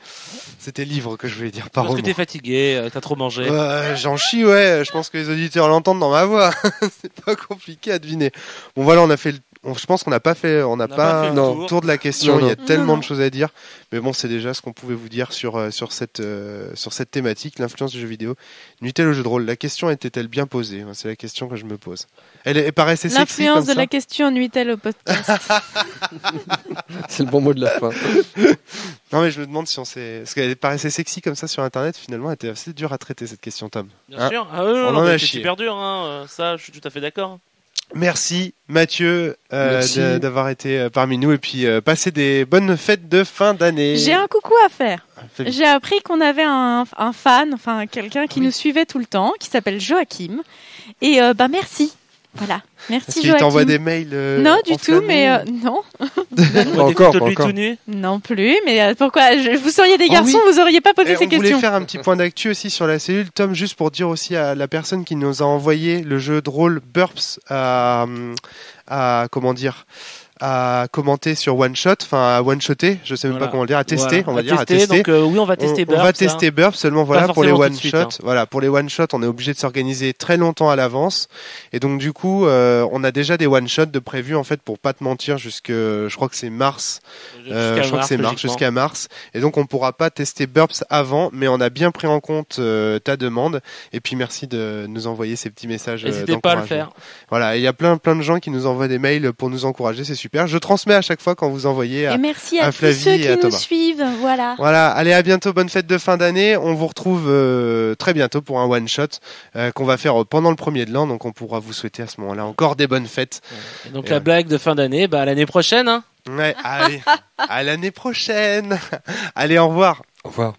C'était livre que je voulais dire, pas roman. Parce que t'es fatigué, t'as trop mangé. J'en chie, je pense que les auditeurs l'entendent dans ma voix. C'est pas compliqué à deviner. Bon voilà, on a fait je pense qu'on n'a pas fait le tour de la question. Il y a tellement de choses à dire, mais bon, c'est déjà ce qu'on pouvait vous dire sur cette thématique, l'influence du jeu vidéo. Nuit-elle au jeu de rôle? La question était-elle bien posée? C'est la question que je me pose. Elle paraissait sexy. L'influence de la question nuit-elle au podcast? C'est le bon mot de la fin. Non, mais je me demande si parce qu'elle paraissait sexy comme ça sur Internet. Finalement, elle était assez dure à traiter cette question, Tom. Bien sûr. On en a chié. C'est super dur. Ça, je suis tout à fait d'accord. Merci Mathieu d'avoir été parmi nous et puis passer des bonnes fêtes de fin d'année. J'ai un coucou à faire. J'ai appris qu'on avait un fan, enfin quelqu'un qui nous suivait tout le temps, qui s'appelle Joachim. Et merci. Voilà. Merci Joachim. Est-ce qu'il t'envoie des mails non, du tout, mais non. Pas encore. Non plus, mais pourquoi vous seriez des garçons, vous auriez pas posé ces questions. On voulait faire un petit point d'actu aussi sur la cellule, Tom, juste pour dire aussi à la personne qui nous a envoyé le jeu de rôle Burps à commenter sur One Shot, enfin à One Shotter, je sais même pas comment le dire, à tester, on va dire, à tester. Donc oui, on va tester Burps. On va tester Burps seulement, voilà, pour les One Shot. Voilà, pour les One Shot, on est obligé de s'organiser très longtemps à l'avance. Et donc du coup, on a déjà des One Shot de prévus en fait pour pas te mentir je crois que c'est mars. Jusqu'à mars. Et donc on pourra pas tester Burps avant, mais on a bien pris en compte ta demande. Et puis merci de nous envoyer ces petits messages. N'hésitez pas à le faire. Voilà, il y a plein de gens qui nous envoient des mails pour nous encourager, c'est super. Je transmets à chaque fois quand vous envoyez à Flavie et à Thomas. Et merci à tous ceux qui nous suivent. Voilà, allez, à bientôt, bonne fête de fin d'année. On vous retrouve très bientôt pour un one shot qu'on va faire pendant le 1er de l'an, donc on pourra vous souhaiter à ce moment-là encore des bonnes fêtes. Et donc la blague de fin d'année, à l'année prochaine. Ouais, allez, à l'année prochaine. Allez, au revoir. Au revoir.